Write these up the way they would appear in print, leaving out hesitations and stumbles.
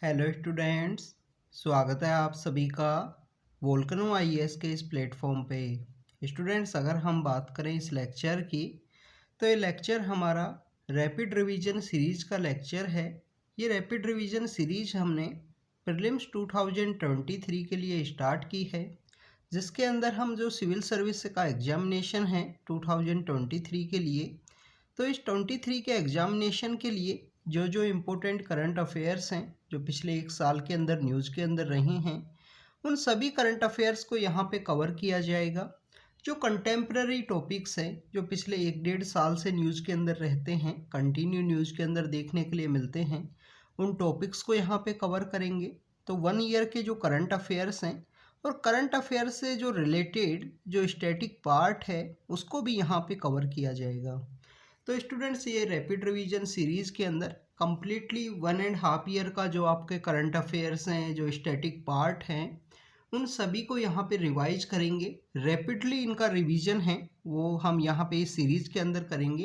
Hello students, स्वागत है आप सभी का वोल्केनो आईएएस के इस प्लेटफॉर्म पे। स्टूडेंट्स, अगर हम बात करें इस लेक्चर की, तो ये लेक्चर हमारा रैपिड रिवीजन सीरीज का लेक्चर है। ये रैपिड रिवीजन सीरीज हमने प्रीलिम्स 2023 के लिए स्टार्ट की है, जिसके अंदर हम जो सिविल सर्विस का एग्जामिनेशन है 2023 के लिए, तो इस 23 के एग्जामिनेशन के लिए जो जो इम्पोर्टेंट करंट अफेयर्स हैं जो पिछले एक साल के अंदर न्यूज़ के अंदर रहे हैं, उन सभी करंट अफेयर्स को यहाँ पे कवर किया जाएगा। जो कंटेम्प्रेरी टॉपिक्स हैं जो पिछले एक डेढ़ साल से न्यूज़ के अंदर रहते हैं, कंटिन्यू न्यूज़ के अंदर देखने के लिए मिलते हैं, उन टॉपिक्स को यहाँ पे कवर करेंगे। तो 1 ईयर के जो करंट अफेयर्स हैं और करंट अफेयर्स से जो रिलेटेड जो स्टैटिक पार्ट है उसको भी यहाँ पे कवर किया जाएगा। तो स्टूडेंट्स, ये रैपिड रिवीजन सीरीज़ के अंदर कम्प्लीटली 1.5 ईयर का जो आपके करंट अफेयर्स हैं, जो स्टैटिक पार्ट हैं, उन सभी को यहाँ पे रिवाइज करेंगे। रैपिडली इनका रिवीजन है वो हम यहाँ पे इस सीरीज़ के अंदर करेंगे,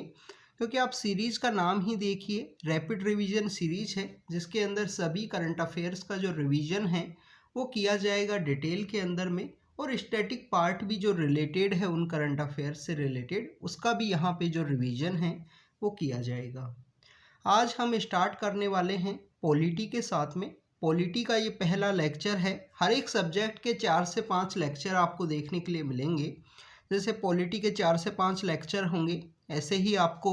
क्योंकि आप सीरीज़ का नाम ही देखिए, रैपिड रिवीजन सीरीज़ है, जिसके अंदर सभी करंट अफेयर्स का जो रिवीजन है वो किया जाएगा डिटेल के अंदर में, और स्टैटिक पार्ट भी जो रिलेटेड है उन करंट अफेयर्स से रिलेटेड, उसका भी यहाँ पे जो रिवीजन है वो किया जाएगा। आज हम स्टार्ट करने वाले हैं पॉलिटी के साथ में। पॉलिटी का ये पहला लेक्चर है। हर एक सब्जेक्ट के 4 से 5 लेक्चर आपको देखने के लिए मिलेंगे। जैसे पॉलिटी के 4 से 5 लेक्चर होंगे, ऐसे ही आपको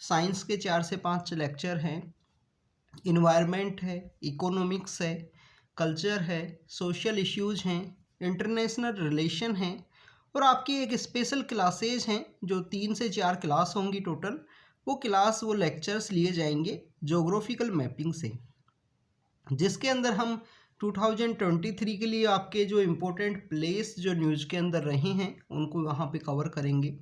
साइंस के 4 से 5 लेक्चर हैं, इन्वायरमेंट है, इकोनॉमिक्स है, कल्चर है, सोशल इश्यूज हैं, इंटरनेशनल रिलेशन हैं, और आपकी एक स्पेशल क्लासेज हैं जो 3 से 4 क्लास होंगी टोटल। वो लेक्चर्स लिए जाएंगे जोग्राफिकल मैपिंग से, जिसके अंदर हम 2023 के लिए आपके जो इम्पोर्टेंट प्लेस जो न्यूज़ के अंदर रहे हैं उनको यहाँ पे कवर करेंगे।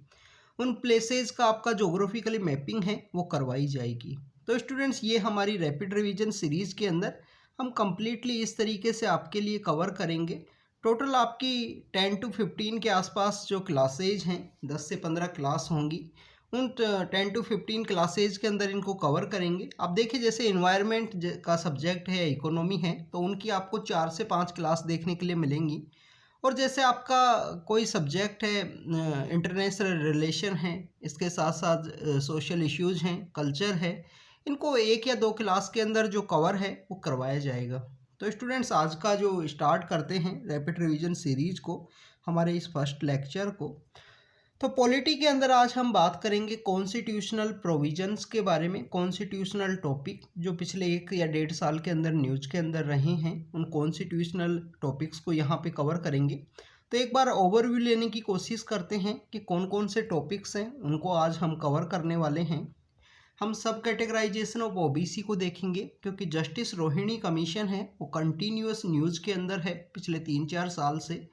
उन प्लेसेस का आपका जोग्राफिकली मैपिंग है वो करवाई जाएगी। तो स्टूडेंट्स, ये हमारी रैपिड रिवीजन सीरीज़ के अंदर हम कम्प्लीटली इस तरीके से आपके लिए कवर करेंगे। टोटल आपकी 10 to 15 के आसपास जो क्लासेज हैं, 10 से 15 क्लास होंगी, उन 10 to 15 क्लासेज के अंदर इनको कवर करेंगे। अब देखिए, जैसे इन्वायरमेंट का सब्जेक्ट है, इकोनॉमी है, तो उनकी आपको 4 से 5 क्लास देखने के लिए मिलेंगी। और जैसे आपका कोई सब्जेक्ट है, इंटरनेशनल रिलेशन है, इसके साथ साथ सोशल इश्यूज हैं, कल्चर है, इनको 1 या 2 क्लास के अंदर जो कवर है वो करवाया जाएगा। तो स्टूडेंट्स, आज का जो स्टार्ट करते हैं रैपिड रिवीजन सीरीज को, हमारे इस फर्स्ट लेक्चर को। तो पॉलिटी के अंदर आज हम बात करेंगे कॉन्स्टिट्यूशनल प्रोविजंस के बारे में। कॉन्स्टिट्यूशनल टॉपिक जो पिछले 1 या 1.5 साल के अंदर न्यूज़ के अंदर रहे हैं, उन कॉन्स्टिट्यूशनल टॉपिक्स को यहाँ पे कवर करेंगे। तो एक बार ओवरव्यू लेने की कोशिश करते हैं कि कौन कौन से टॉपिक्स हैं, उनको आज हम कवर करने वाले हैं। हम सब कैटेगराइजेशन ऑफ ओबीसी को देखेंगे, क्योंकि जस्टिस रोहिणी कमीशन है वो कंटिन्यूस न्यूज़ के अंदर है पिछले 3-4 साल से,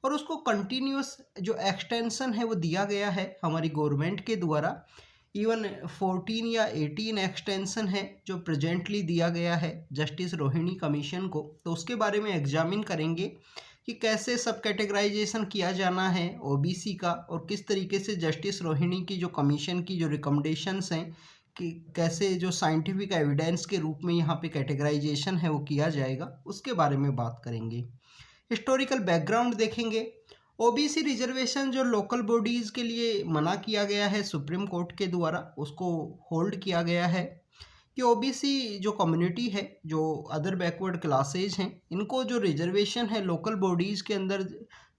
और उसको कंटिन्यूस जो एक्सटेंशन है वो दिया गया है हमारी गवर्नमेंट के द्वारा। इवन 14 या 18 एक्सटेंशन है जो प्रेजेंटली दिया गया है जस्टिस रोहिणी कमीशन को। तो उसके बारे में एग्जामिन करेंगे कि कैसे सब कैटेगराइजेशन किया जाना है ओबीसी का, और किस तरीके से जस्टिस रोहिणी की जो कमीशन की जो रिकमेंडेशंस हैं कि कैसे जो साइंटिफिक एविडेंस के रूप में यहाँ पे कैटेगराइजेशन है वो किया जाएगा, उसके बारे में बात करेंगे। हिस्टोरिकल बैकग्राउंड देखेंगे। ओबीसी रिजर्वेशन जो लोकल बॉडीज़ के लिए मना किया गया है सुप्रीम कोर्ट के द्वारा, उसको होल्ड किया गया है कि ओबीसी जो कम्युनिटी है, जो अदर बैकवर्ड क्लासेज हैं, इनको जो रिजर्वेशन है लोकल बॉडीज़ के अंदर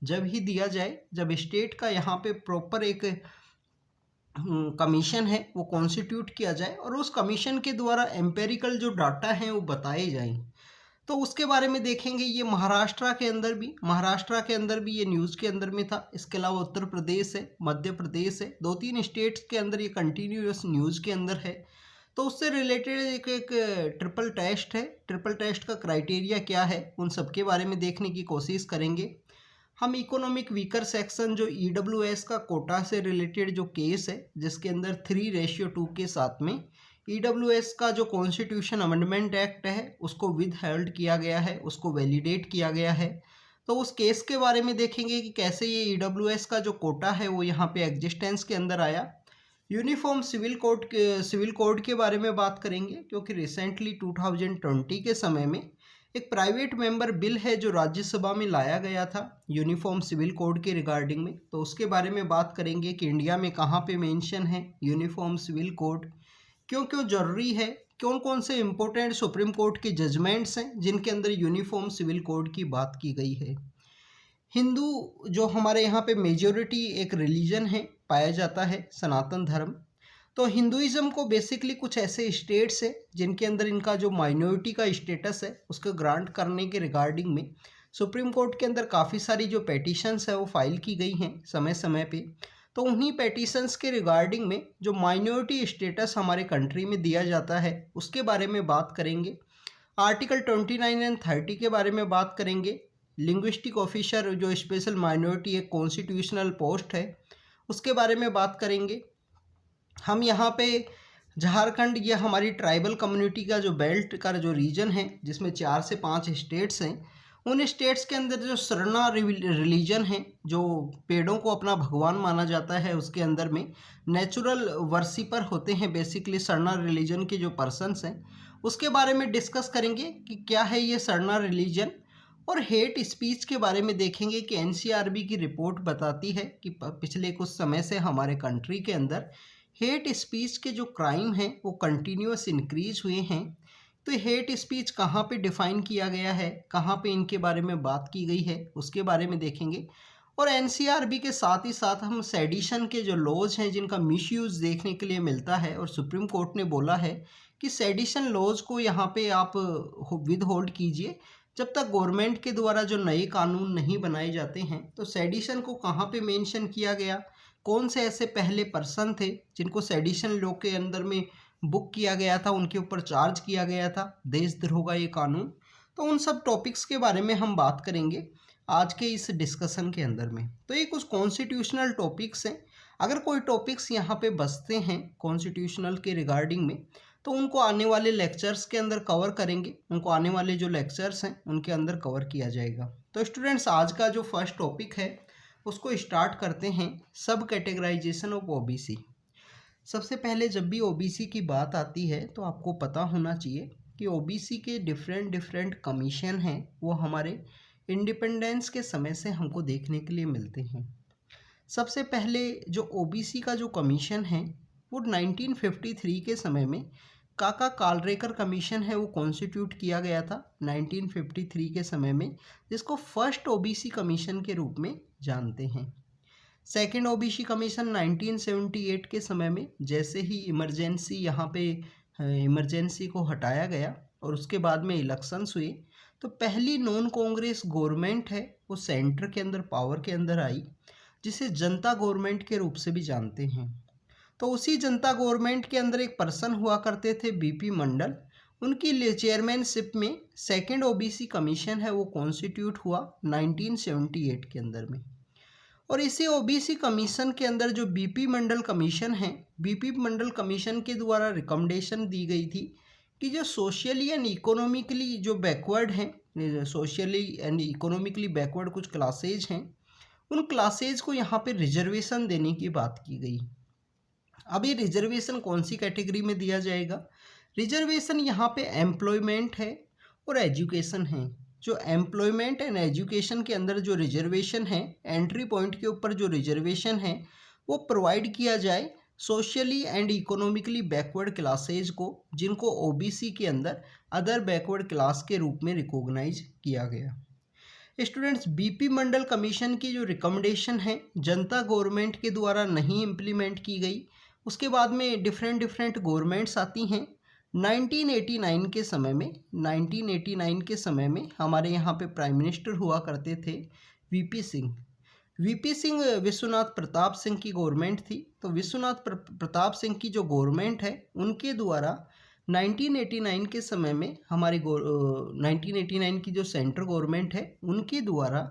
जब ही दिया जाए, जब स्टेट का यहाँ पे प्रॉपर एक कमीशन है वो कॉन्स्टिट्यूट किया जाए, और उस कमीशन के द्वारा एम्पेरिकल जो डाटा हैं वो बताए जाएं। तो उसके बारे में देखेंगे। ये महाराष्ट्र के अंदर भी ये न्यूज़ के अंदर में था। इसके अलावा उत्तर प्रदेश है, मध्य प्रदेश है, 2-3 स्टेट्स के अंदर ये कंटिन्यूस न्यूज़ के अंदर है। तो उससे रिलेटेड एक ट्रिपल टेस्ट है। ट्रिपल टेस्ट का क्राइटेरिया क्या है, उन सब के बारे में देखने की कोशिश करेंगे। हम इकोनॉमिक वीकर सेक्शन जो ईडब्ल्यूएस का कोटा से रिलेटेड जो केस है, जिसके अंदर 3:2 के साथ में ईडब्ल्यूएस का जो कॉन्स्टिट्यूशन अमेंडमेंट एक्ट है उसको विद हेल्ड किया गया है, उसको वैलिडेट किया गया है। तो उस केस के बारे में देखेंगे कि कैसे ये ईडब्ल्यूएस का जो कोटा है वो यहाँ पे एग्जिस्टेंस के अंदर आया। यूनिफॉर्म सिविल कोड के बारे में बात करेंगे, क्योंकि रिसेंटली 2020 के समय में एक प्राइवेट मेंबर बिल है जो राज्यसभा में लाया गया था यूनिफॉर्म सिविल कोड के रिगार्डिंग में, तो उसके बारे में बात करेंगे कि इंडिया में कहाँ पे मेंशन है यूनिफॉर्म सिविल कोड, क्यों क्यों ज़रूरी है, कौन कौन से इम्पोर्टेंट सुप्रीम कोर्ट के जजमेंट्स हैं जिनके अंदर यूनिफॉर्म सिविल कोड की बात की गई है। हिंदू जो हमारे यहाँ पे मेजॉरिटी एक रिलीजन है पाया जाता है सनातन धर्म, तो हिंदुइज्म को बेसिकली कुछ ऐसे स्टेट्स है जिनके अंदर इनका जो माइनॉरिटी का स्टेटस है उसको ग्रांट करने के रिगार्डिंग में सुप्रीम कोर्ट के अंदर काफ़ी सारी जो पेटिशंस है वो फाइल की गई हैं समय समय पे। तो उन्हीं पेटिशंस के रिगार्डिंग में जो माइनॉरिटी स्टेटस हमारे कंट्री में दिया जाता है उसके बारे में बात करेंगे। आर्टिकल 29 एंड 30 के बारे में बात करेंगे। लिंग्विस्टिक ऑफिसर जो स्पेशल माइनॉरिटी एक कॉन्स्टिट्यूशनल पोस्ट है उसके बारे में बात करेंगे। हम यहाँ पे झारखंड, ये हमारी ट्राइबल कम्युनिटी का जो बेल्ट का जो रीजन है जिसमें 4 से 5 स्टेट्स हैं, उन स्टेट्स के अंदर जो सरना रिलीजन है जो पेड़ों को अपना भगवान माना जाता है उसके अंदर में नेचुरल वर्शिपर होते हैं बेसिकली सरना रिलीजन के जो पर्सन्स हैं, उसके बारे में डिस्कस करेंगे कि क्या है ये सरना रिलीजन। और हेट स्पीच के बारे में देखेंगे कि एनसीआरबी की रिपोर्ट बताती है कि पिछले कुछ समय से हमारे कंट्री के अंदर हेट स्पीच के जो क्राइम हैं वो कंटिन्यूअस इंक्रीज हुए हैं। तो हेट स्पीच कहाँ पे डिफ़ाइन किया गया है, कहाँ पे इनके बारे में बात की गई है उसके बारे में देखेंगे। और एनसीआरबी के साथ ही साथ हम सेडिशन के जो लॉज हैं जिनका मिसयूज़ देखने के लिए मिलता है, और सुप्रीम कोर्ट ने बोला है कि सेडिशन लॉज को यहाँ पे आप विद होल्ड कीजिए जब तक गवर्नमेंट के द्वारा जो नए कानून नहीं बनाए जाते हैं। तो सेडिशन को कहाँ पे मेंशन किया गया, कौन से ऐसे पहले पर्सन थे जिनको सेडिशन लॉ के अंदर में बुक किया गया था, उनके ऊपर चार्ज किया गया था देशद्रोह का ये कानून। तो उन सब टॉपिक्स के बारे में हम बात करेंगे आज के इस डिस्कशन के अंदर में। तो ये कुछ कॉन्स्टिट्यूशनल टॉपिक्स हैं। अगर कोई टॉपिक्स यहाँ पे बचते हैं कॉन्स्टिट्यूशनल के रिगार्डिंग में तो उनको आने वाले लेक्चर्स के अंदर कवर करेंगे, उनको आने वाले जो लेक्चर्स हैं उनके अंदर कवर किया जाएगा। तो स्टूडेंट्स आज का जो फर्स्ट टॉपिक है उसको स्टार्ट करते हैं, सब कैटेगराइजेशन ऑफ ओबीसी। सबसे पहले जब भी ओबीसी की बात आती है तो आपको पता होना चाहिए कि ओबीसी के डिफरेंट कमीशन हैं वो हमारे इंडिपेंडेंस के समय से हमको देखने के लिए मिलते हैं। सबसे पहले जो ओबीसी का जो कमीशन है वो 1953 के समय में काका कालरेकर कमीशन है वो कॉन्स्टिट्यूट किया गया था 1953 के समय में, जिसको फर्स्ट ओबीसी कमीशन के रूप में जानते हैं। सेकंड ओबीसी कमीशन 1978 के समय में जैसे ही इमरजेंसी यहाँ पे इमरजेंसी को हटाया गया और उसके बाद में इलेक्शंस हुए तो पहली नॉन कांग्रेस गवर्नमेंट है वो सेंटर के अंदर पावर के अंदर आई, जिसे जनता गवर्नमेंट के रूप से भी जानते हैं। तो उसी जनता गवर्नमेंट के अंदर एक पर्सन हुआ करते थे बीपी मंडल, उनकी चेयरमैनशिप में सेकंड ओबीसी कमीशन है वो कॉन्स्टिट्यूट हुआ 1978 के अंदर में। और इसी ओबीसी कमीशन के अंदर जो बीपी मंडल कमीशन है, बीपी मंडल कमीशन के द्वारा रिकमेंडेशन दी गई थी कि जो सोशली एंड इकोनॉमिकली जो बैकवर्ड हैं, सोशली एंड इकोनॉमिकली बैकवर्ड कुछ क्लासेज हैं, उन क्लासेज को यहाँ पे रिजर्वेशन देने की बात की गई। अब ये रिजर्वेशन कौन सी कैटेगरी में दिया जाएगा? रिजर्वेशन यहाँ पे एम्प्लॉयमेंट है और एजुकेशन है। जो एम्प्लॉयमेंट एंड एजुकेशन के अंदर जो रिजर्वेशन है, एंट्री पॉइंट के ऊपर जो रिजर्वेशन है वो प्रोवाइड किया जाए socially and economically backward classes को, जिनको ओबीसी के अंदर अदर बैकवर्ड क्लास के रूप में रिकॉग्नाइज किया गया। स्टूडेंट्स, बीपी मंडल कमीशन की जो रिकमेंडेशन है जनता गवर्नमेंट के द्वारा नहीं इम्प्लीमेंट की गई, उसके बाद में डिफरेंट गवर्नमेंट्स आती हैं। 1989 के समय में 1989 के समय में हमारे यहाँ पे प्राइम मिनिस्टर हुआ करते थे वीपी सिंह। वीपी सिंह विश्वनाथ प्रताप सिंह की गवर्नमेंट थी। तो विश्वनाथ प्रताप सिंह की जो गवर्नमेंट है उनके द्वारा 1989 के समय में हमारी 1989 की जो सेंट्रल गवर्नमेंट है उनके द्वारा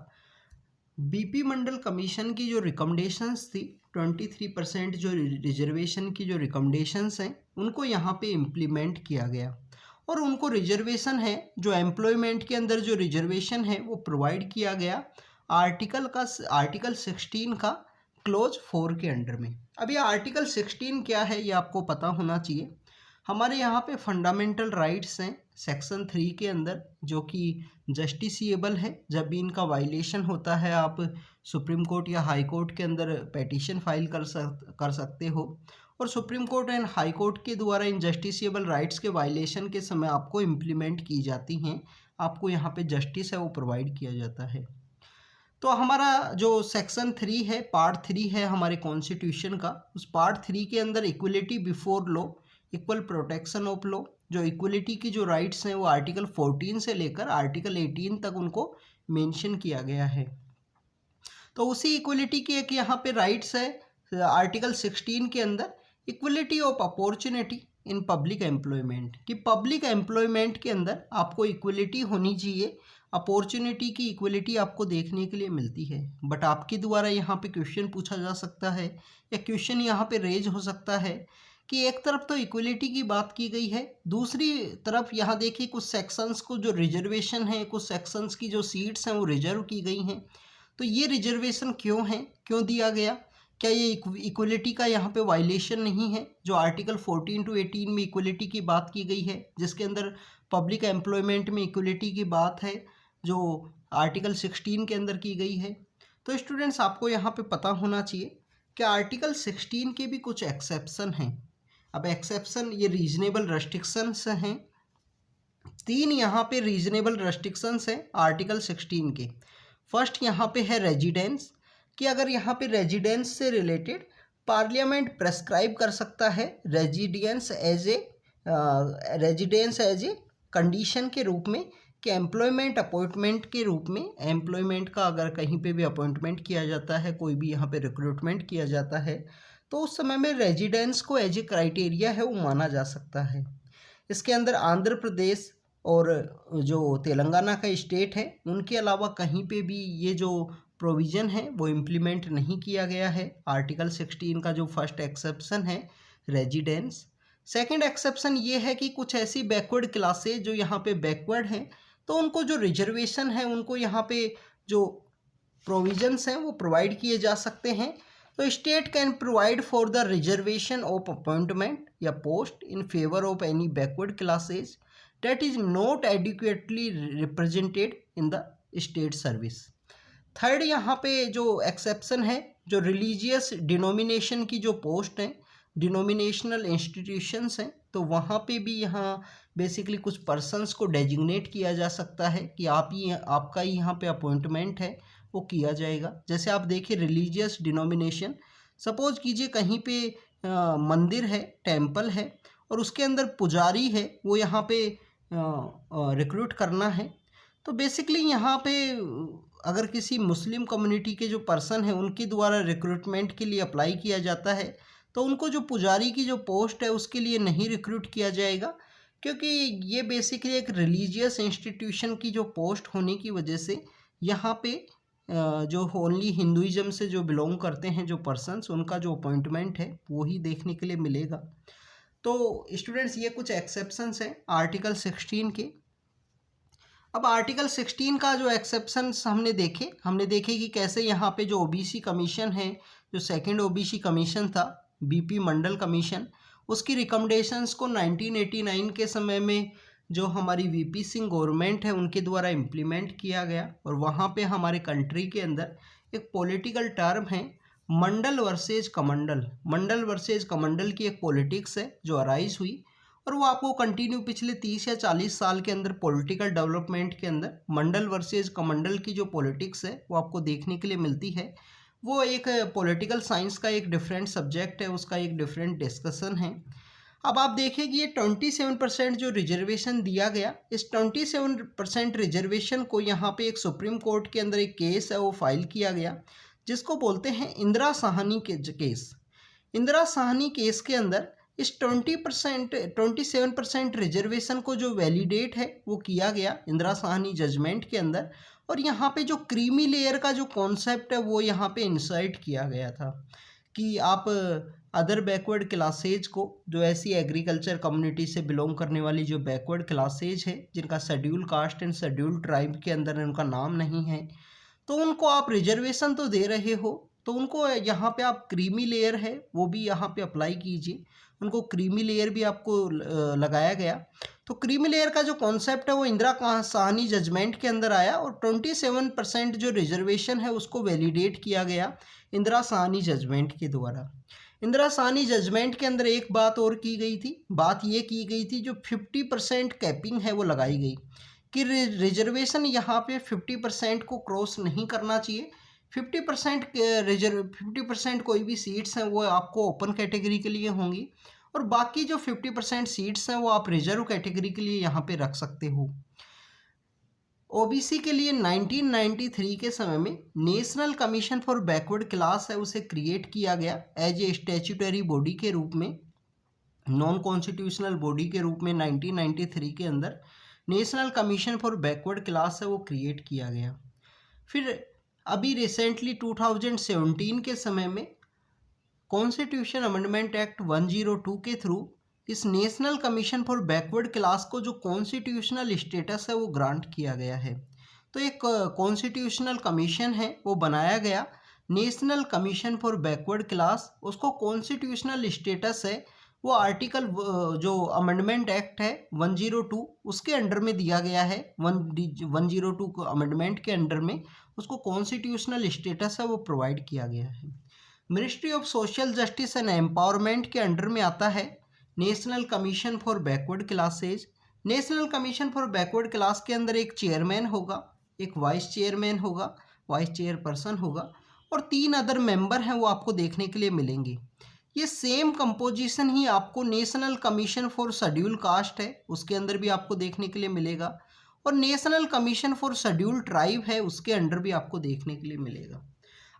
बीपी मंडल कमीशन की जो रिकमेंडेशंस थी 23% जो रिजर्वेशन की जो रिकमेंडेशंस हैं उनको यहाँ पे इम्प्लीमेंट किया गया। और उनको रिजर्वेशन है जो एम्प्लॉयमेंट के अंदर जो रिजर्वेशन है वो प्रोवाइड किया गया आर्टिकल 16 का क्लोज 4 के अंडर में। अब ये आर्टिकल 16 क्या है ये आपको पता होना चाहिए। हमारे यहाँ पे फंडामेंटल राइट्स हैं सेक्शन 3 के अंदर, जो कि जस्टिसिएबल है। जब भी इनका वायलेशन होता है आप सुप्रीम कोर्ट या हाई कोर्ट के अंदर पेटिशन फाइल कर सकते हो, और supreme court and high court के द्वारा इन जस्टिसिएबल राइट्स के वायलेशन के समय आपको इम्प्लीमेंट की जाती हैं, आपको यहाँ पे जस्टिस है वो प्रोवाइड किया जाता है। तो हमारा जो सेक्शन 3 है, पार्ट 3 है हमारे कॉन्स्टिट्यूशन का, उस पार्ट 3 के अंदर equality before law, equal protection of law, जो इक्वलिटी की जो राइट्स हैं वो आर्टिकल 14 से लेकर आर्टिकल 18 तक उनको मेंशन किया गया है। तो उसी इक्वलिटी की एक यहाँ पे राइट्स है आर्टिकल 16 के अंदर, equality of opportunity in public employment, कि पब्लिक एम्प्लॉयमेंट के अंदर आपको इक्वलिटी होनी चाहिए, अपॉर्चुनिटी की इक्वलिटी आपको देखने के लिए मिलती है। बट आपके द्वारा यहाँ पे क्वेश्चन पूछा जा सकता है या क्वेश्चन यहाँ पे रेज हो सकता है कि एक तरफ तो इक्वलिटी की बात की गई है, दूसरी तरफ यहाँ देखिए कुछ सेक्शंस को जो रिजर्वेशन है, कुछ सेक्शंस की जो सीट्स हैं वो रिजर्व की गई हैं। तो ये रिजर्वेशन क्यों है, क्यों दिया गया? क्या ये इक्वलिटी का यहाँ पे वायलेशन नहीं है? जो आर्टिकल 14 to 18 में इक्वलिटी की बात की गई है, जिसके अंदर पब्लिक एम्प्लॉयमेंट में इक्वलिटी की बात है, जो आर्टिकल 16 के अंदर की गई है। तो स्टूडेंट्स आपको यहाँ पे पता होना चाहिए कि आर्टिकल 16 के भी कुछ एक्सेप्शन हैं। अब एक्सेप्शन ये रीजनेबल रेस्ट्रिक्शंस हैं, 3 यहाँ पे रीजनेबल रेस्ट्रिक्शंस हैं आर्टिकल 16 के। फर्स्ट यहाँ पे है रेजिडेंस, कि अगर यहाँ पे रेजिडेंस से रिलेटेड पार्लियामेंट प्रेस्क्राइब कर सकता है रेजिडेंस एज ए कंडीशन के रूप में, कि एम्प्लॉयमेंट अपॉइंटमेंट के रूप में, एम्प्लॉयमेंट का अगर कहीं पे भी अपॉइंटमेंट किया जाता है, कोई भी यहाँ पे रिक्रूटमेंट किया जाता है, तो उस समय में रेजिडेंस को एज ए क्राइटेरिया है वो माना जा सकता है। इसके अंदर आंध्र प्रदेश और जो तेलंगाना का स्टेट है उनके अलावा कहीं पे भी ये जो प्रोविज़न है वो इम्प्लीमेंट नहीं किया गया है। आर्टिकल 16 का जो फर्स्ट एक्सेप्शन है रेजिडेंस। सेकंड एक्सेप्शन ये है कि कुछ ऐसी बैकवर्ड क्लासेज जो यहाँ पे बैकवर्ड हैं, तो उनको जो रिजर्वेशन है उनको यहाँ पे जो प्रोविजंस हैं वो प्रोवाइड किए जा सकते हैं। तो state can provide for the reservation of appointment या post in favour of any backward classes that is not adequately represented in the state service। Third यहाँ पे जो एक्सेप्शन है, जो रिलीजियस डिनोमिनेशन की जो पोस्ट हैं, डिनोमिनेशनल इंस्टीट्यूशंस हैं, तो वहाँ पे भी यहाँ बेसिकली कुछ पर्सन्स को डेजिग्नेट किया जा सकता है कि आपका ही यहाँ पे अपॉइंटमेंट है वो किया जाएगा। जैसे आप देखिए रिलीजियस डिनोमिनेशन, सपोज कीजिए कहीं पे मंदिर है, टेम्पल है, और उसके अंदर पुजारी है, वो यहाँ पे रिक्रूट करना है, तो बेसिकली यहाँ पे अगर किसी मुस्लिम कम्युनिटी के जो पर्सन है उनके द्वारा रिक्रूटमेंट के लिए अप्लाई किया जाता है, तो उनको जो पुजारी की जो पोस्ट है उसके लिए नहीं रिक्रूट किया जाएगा, क्योंकि ये बेसिकली एक रिलीजियस इंस्टीट्यूशन की जो पोस्ट होने की वजह से यहाँ पे जो ओनली हिंदुइज्म से जो बिलोंग करते हैं जो पर्सन्स, उनका जो अपॉइंटमेंट है वो ही देखने के लिए मिलेगा। तो स्टूडेंट्स ये कुछ एक्सेप्शंस हैं आर्टिकल 16 के। अब आर्टिकल 16 का जो एक्सेप्शंस हमने देखे कि कैसे यहाँ पे जो ओबीसी कमीशन है, जो सेकंड ओबीसी कमीशन था, बीपी मंडल कमीशन, उसकी रिकमेंडेशंस को 1989 के समय में जो हमारी वीपी सिंह गवर्नमेंट है उनके द्वारा इम्प्लीमेंट किया गया। और वहाँ पे हमारे कंट्री के अंदर एक पॉलिटिकल टर्म है मंडल वर्सेज कमंडल। मंडल वर्सेज कमंडल की एक पॉलिटिक्स है जो अराइज हुई, और वो आपको कंटिन्यू पिछले 30 या 40 साल के अंदर पॉलिटिकल डेवलपमेंट के अंदर मंडल वर्सेज कमंडल की जो पॉलिटिक्स है वो आपको देखने के लिए मिलती है। वो एक पॉलिटिकल साइंस का एक डिफरेंट सब्जेक्ट है, उसका एक डिफरेंट डिस्कशन है। अब आप देखिए कि ये 27% जो रिजर्वेशन दिया गया, इस 27% रिजर्वेशन को यहाँ पे एक सुप्रीम कोर्ट के अंदर एक केस है वो फाइल किया गया, जिसको बोलते हैं इंदिरा साहनी के केस। इंदिरा साहनी केस के अंदर इस 27% रिजर्वेशन को जो वैलिडेट है वो किया गया इंदिरा साहनी जजमेंट के अंदर, और यहाँ पे जो क्रीमी लेयर का जो कॉन्सेप्ट है वो यहाँ पे इंसर्ट किया गया था कि आप अदर बैकवर्ड क्लासेज को, जो ऐसी एग्रीकल्चर कम्युनिटी से बिलोंग करने वाली जो बैकवर्ड क्लासेज है जिनका schedule caste and schedule tribe के अंदर उनका नाम नहीं है, तो उनको आप रिजर्वेशन तो दे रहे हो, तो उनको यहाँ पे आप क्रीमी लेयर है वो भी यहाँ पे अप्लाई कीजिए। उनको क्रीमी लेयर भी आपको लगाया गया। तो क्रीमी लेयर का जो कॉन्सेप्ट है वो इंदिरा साहनी जजमेंट के अंदर आया और 27% जो रिजर्वेशन है उसको वैलिडेट किया गया इंदिरा साहनी जजमेंट के द्वारा। इंदिरा साहनी जजमेंट के अंदर एक बात और की गई थी, बात ये की गई थी जो 50% कैपिंग है वो लगाई गई कि रिजर्वेशन यहाँ पे 50% को क्रॉस नहीं करना चाहिए। 50% कोई भी सीट्स हैं वो आपको ओपन कैटेगरी के लिए होंगी और बाकी जो 50% सीट्स हैं वो आप रिजर्व कैटेगरी के लिए यहाँ पे रख सकते हो। ओबीसी के लिए 1993 के समय में national commission for backward class है उसे क्रिएट किया गया एज ए स्टैट्यूटरी बॉडी के रूप में, नॉन कॉन्स्टिट्यूशनल बॉडी के रूप में 1993 के अंदर national commission for backward class है वो क्रिएट किया गया। फिर अभी रिसेंटली 2017 के समय में कॉन्स्टिट्यूशन अमेंडमेंट एक्ट 102 के थ्रू इस national commission for backward class को जो कॉन्स्टिट्यूशनल स्टेटस है वो ग्रांट किया गया है। तो एक कॉन्स्टिट्यूशनल कमीशन है वो बनाया गया, national commission for backward class, उसको कॉन्स्टिट्यूशनल स्टेटस है वो आर्टिकल जो अमेंडमेंट एक्ट है 102 उसके अंडर में दिया गया है। 102 को अमेंडमेंट के अंडर में उसको कॉन्स्टिट्यूशनल स्टेटस है वो प्रोवाइड किया गया है। Ministry of social justice and empowerment के अंडर में आता है national commission for backward classes. National commission for backward class के अंदर एक चेयरमैन होगा, एक वाइस चेयरमैन होगा, वाइस चेयरपर्सन होगा और 3 अदर मेंबर हैं वो आपको देखने के लिए मिलेंगे। ये सेम कंपोजिशन ही आपको national commission for schedule caste है उसके अंदर भी आपको देखने के लिए मिलेगा और national commission for schedule tribe है उसके अंडर भी आपको देखने के लिए मिलेगा।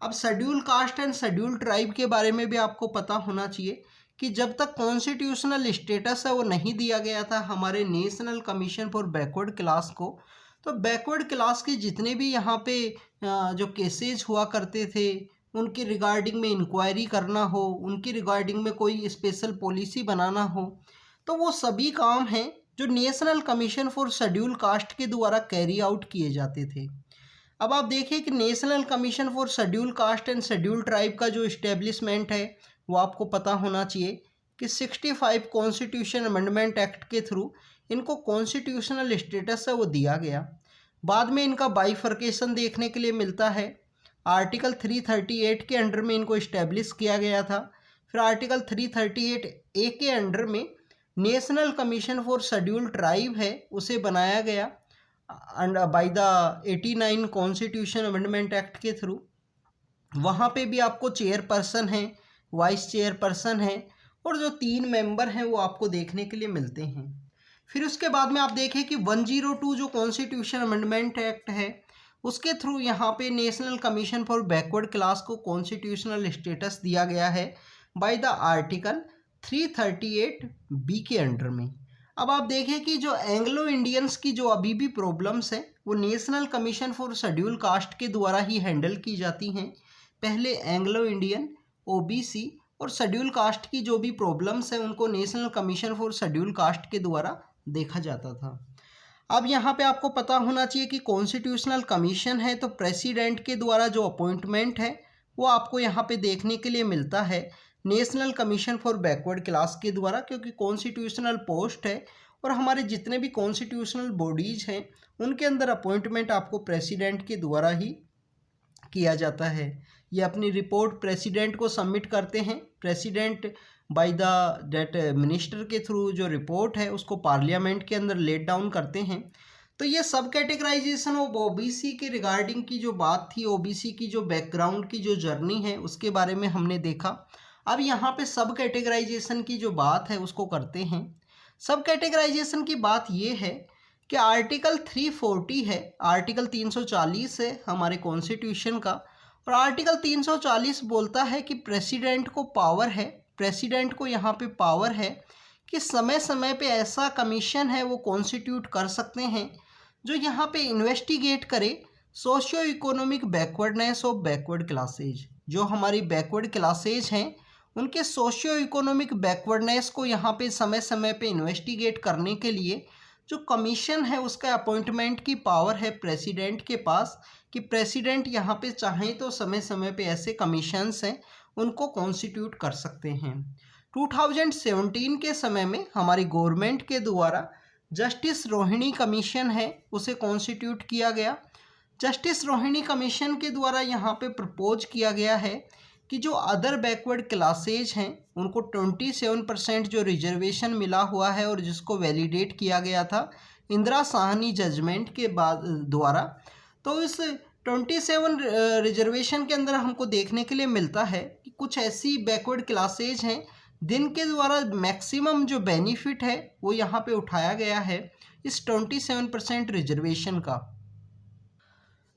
अब schedule caste and schedule tribe के बारे में भी आपको पता होना चाहिए कि जब तक कॉन्स्टिट्यूशनल स्टेटस है वो नहीं दिया गया था हमारे national commission for backward class को, तो बैकवर्ड क्लास के जितने भी यहाँ पे जो केसेज हुआ करते थे उनके रिगार्डिंग में इंक्वायरी करना हो, उनकी रिगार्डिंग में कोई स्पेशल पॉलिसी बनाना हो, तो वो सभी काम हैं जो national commission for schedule caste के द्वारा कैरी आउट किए जाते थे। अब आप देखिए कि national commission for schedule caste and schedule tribe का जो इस्टेब्लिशमेंट है वो आपको पता होना चाहिए कि 65 कॉन्स्टिट्यूशन अमेंडमेंट एक्ट के थ्रू इनको कॉन्स्टिट्यूशनल स्टेटस है वो दिया गया। बाद में इनका बाइफर्केशन देखने के लिए मिलता है, आर्टिकल 338 के अंडर में इनको इस्टेब्लिश किया गया था। फिर आर्टिकल 338 ए के अंडर में national commission for schedule tribe है उसे बनाया गया by the 89 constitution amendment act के थ्रू। वहाँ पे भी आपको चेयरपर्सन है, वाइस चेयरपर्सन है और जो 3 मेंबर हैं वो आपको देखने के लिए मिलते हैं। फिर उसके बाद में आप देखें कि 102 जो कॉन्स्टिट्यूशन अमेंडमेंट एक्ट है उसके थ्रू यहाँ पे national commission for backward class को कॉन्स्टिट्यूशनल स्टेटस दिया गया है बाय द आर्टिकल 338 बी के अंडर में। अब आप देखें कि जो एंग्लो इंडियंस की जो अभी भी प्रॉब्लम्स हैं वो national commission for schedule caste के द्वारा ही हैंडल की जाती हैं। पहले एंग्लो इंडियन, ओबीसी और शेड्यूल कास्ट की जो भी प्रॉब्लम्स हैं उनको national commission for schedule caste के द्वारा देखा जाता था। अब यहाँ पे आपको पता होना चाहिए कि कॉन्स्टिट्यूशनल कमीशन है तो प्रेसिडेंट के द्वारा जो अपॉइंटमेंट है वो आपको यहाँ पे देखने के लिए मिलता है national commission for backward class के द्वारा, क्योंकि कॉन्स्टिट्यूशनल पोस्ट है और हमारे जितने भी कॉन्स्टिट्यूशनल बॉडीज हैं उनके अंदर अपॉइंटमेंट आपको प्रेसिडेंट के द्वारा ही किया जाता है। ये अपनी रिपोर्ट प्रेसिडेंट को सबमिट करते हैं, president by the date minister के थ्रू जो रिपोर्ट है उसको पार्लियामेंट के अंदर लेट डाउन करते हैं। तो ये सब कैटेगराइजेशन ऑफ ओबीसी के रिगार्डिंग की जो बात थी, ओबीसी की जो बैकग्राउंड की जो जर्नी है उसके बारे में हमने देखा। अब यहाँ पे सब कैटेगराइजेशन की जो बात है उसको करते हैं। सब कैटेगराइजेशन की बात ये है कि आर्टिकल 340 है, आर्टिकल 340 है हमारे कॉन्स्टिट्यूशन का और आर्टिकल 340 बोलता है कि प्रेसिडेंट को पावर है, प्रेसिडेंट को यहाँ पे पावर है कि समय समय पे ऐसा कमीशन है वो कॉन्स्टिट्यूट कर सकते हैं जो यहाँ पे इन्वेस्टिगेट करे socio economic backwardness of backward classes. जो हमारी बैकवर्ड क्लासेज हैं उनके सोशियो इकोनॉमिक बैकवर्डनेस को यहाँ पे समय समय पे इन्वेस्टिगेट करने के लिए जो कमीशन है उसका अपॉइंटमेंट की पावर है प्रेसिडेंट के पास कि प्रेसिडेंट यहाँ पे चाहें तो समय समय पे ऐसे कमीशंस हैं उनको कॉन्स्टिट्यूट कर सकते हैं। 2017 के समय में हमारी गवर्नमेंट के द्वारा जस्टिस रोहिणी कमीशन है उसे कॉन्स्टिट्यूट किया गया। जस्टिस रोहिणी कमीशन के द्वारा यहाँ पे प्रपोज किया गया है कि जो अदर बैकवर्ड क्लासेज हैं उनको 27% जो रिजर्वेशन मिला हुआ है और जिसको वैलिडेट किया गया था इंदिरा साहनी जजमेंट के बाद द्वारा, तो इस 27 रिजर्वेशन के अंदर हमको देखने के लिए मिलता है कि कुछ ऐसी बैकवर्ड क्लासेज हैं जिनके द्वारा मैक्सिमम जो बेनिफिट है वो यहाँ पे उठाया गया है इस 27% रिजर्वेशन का।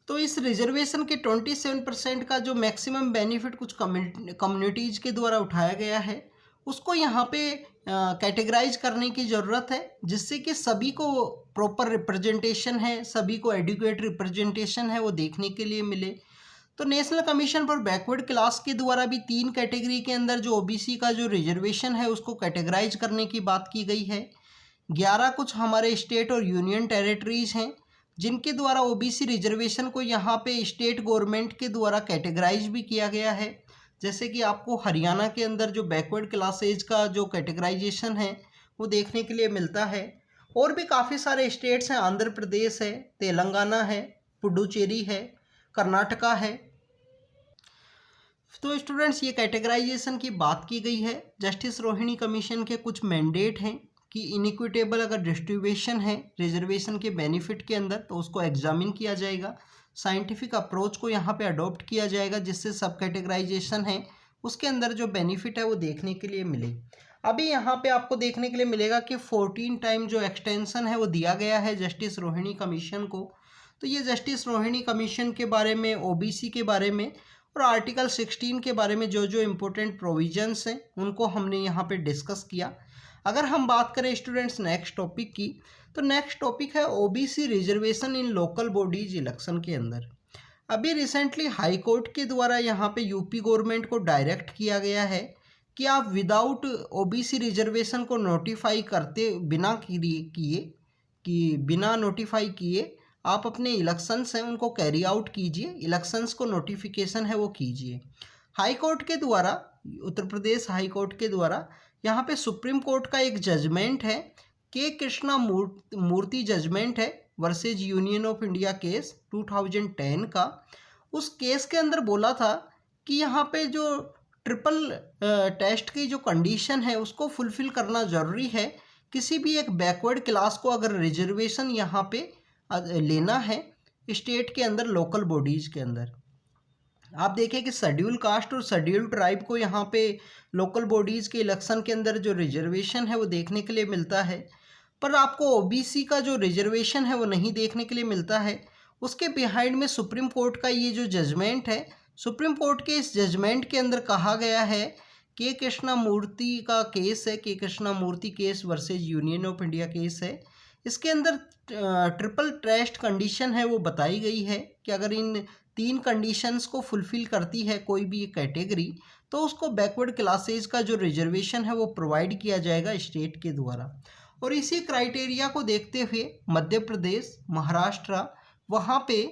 तो इस रिजर्वेशन के 27% का जो मैक्सिमम बेनिफिट कुछ कम्युनिटीज़ के द्वारा उठाया गया है उसको यहाँ पे कैटेगराइज करने की ज़रूरत है, जिससे कि सभी को प्रॉपर रिप्रेजेंटेशन है, सभी को एडिक्वेट रिप्रेजेंटेशन है वो देखने के लिए मिले। तो national commission for backward class के द्वारा भी 3 कैटेगरी के अंदर जो ओबीसी का जो रिजर्वेशन है उसको कैटेगराइज करने की बात की गई है। 11 कुछ हमारे स्टेट और यूनियन टेरिटरीज़ हैं जिनके द्वारा ओबीसी रिजर्वेशन को यहाँ पे स्टेट गवर्नमेंट के द्वारा कैटेगराइज भी किया गया है। जैसे कि आपको हरियाणा के अंदर जो बैकवर्ड क्लासेज का जो कैटेगराइजेशन है वो देखने के लिए मिलता है। और भी काफ़ी सारे स्टेट्स हैं, आंध्र प्रदेश है, तेलंगाना है, पुडुचेरी है, कर्नाटका है। तो स्टूडेंट्स ये कैटेगराइजेशन की बात की गई है। जस्टिस रोहिणी कमीशन के कुछ मैंडेट हैं कि इनइक्विटेबल अगर डिस्ट्रीब्यूशन है रिजर्वेशन के बेनिफिट के अंदर तो उसको एग्जामिन किया जाएगा, साइंटिफिक अप्रोच को यहाँ पे अडॉप्ट किया जाएगा जिससे सब कैटेगराइजेशन है उसके अंदर जो बेनिफिट है वो देखने के लिए मिले। अभी यहाँ पे आपको देखने के लिए मिलेगा कि 14 टाइम जो एक्सटेंशन है वो दिया गया है जस्टिस रोहिणी कमीशन को। तो ये जस्टिस रोहिणी कमीशन के बारे में, ओबीसी के बारे में और आर्टिकल 16 के बारे में जो जो इम्पोर्टेंट प्रोविजंस हैं उनको हमने यहाँ पे डिस्कस किया। अगर हम बात करें स्टूडेंट्स नेक्स्ट टॉपिक की, तो नेक्स्ट टॉपिक है ओबीसी रिजर्वेशन इन लोकल बॉडीज इलेक्शन के अंदर। अभी रिसेंटली हाई कोर्ट के द्वारा यहाँ पे यूपी गवर्नमेंट को डायरेक्ट किया गया है कि आप विदाउट ओबीसी रिजर्वेशन को नोटिफाई करते बिना नोटिफाई किए आप अपने इलेक्शंस हैं उनको कैरी आउट कीजिए, इलेक्शंस को नोटिफिकेशन है वो कीजिए। हाई कोर्ट के द्वारा, उत्तर प्रदेश हाई कोर्ट के द्वारा यहाँ पे सुप्रीम कोर्ट का एक जजमेंट है के कृष्णा मूर्ति जजमेंट है versus union of India case 2010 का। उस केस के अंदर बोला था कि यहाँ पे जो ट्रिपल टेस्ट की जो कंडीशन है उसको फुलफिल करना ज़रूरी है। किसी भी एक बैकवर्ड क्लास को अगर रिजर्वेशन यहाँ पे लेना है स्टेट के अंदर, लोकल बॉडीज़ के अंदर, आप देखें कि शेड्यूल कास्ट और शेड्यूल ट्राइब को यहाँ पे लोकल बॉडीज़ के इलेक्शन के अंदर जो रिजर्वेशन है वो देखने के लिए मिलता है, पर आपको ओबीसी का जो रिजर्वेशन है वो नहीं देखने के लिए मिलता है। उसके बिहाइंड में सुप्रीम कोर्ट का ये जो जजमेंट है, सुप्रीम कोर्ट के इस जजमेंट के अंदर कहा गया है के कृष्णा मूर्ति का केस है, के Krishna Murthy case versus union of India case है। इसके अंदर ट्रिपल टेस्ट कंडीशन है वो बताई गई है कि अगर इन 3 कंडीशंस को फुलफ़िल करती है कोई भी कैटेगरी तो उसको बैकवर्ड क्लासेज का जो रिजर्वेशन है वो प्रोवाइड किया जाएगा स्टेट के द्वारा। और इसी क्राइटेरिया को देखते हुए मध्य प्रदेश, महाराष्ट्र, वहाँ पे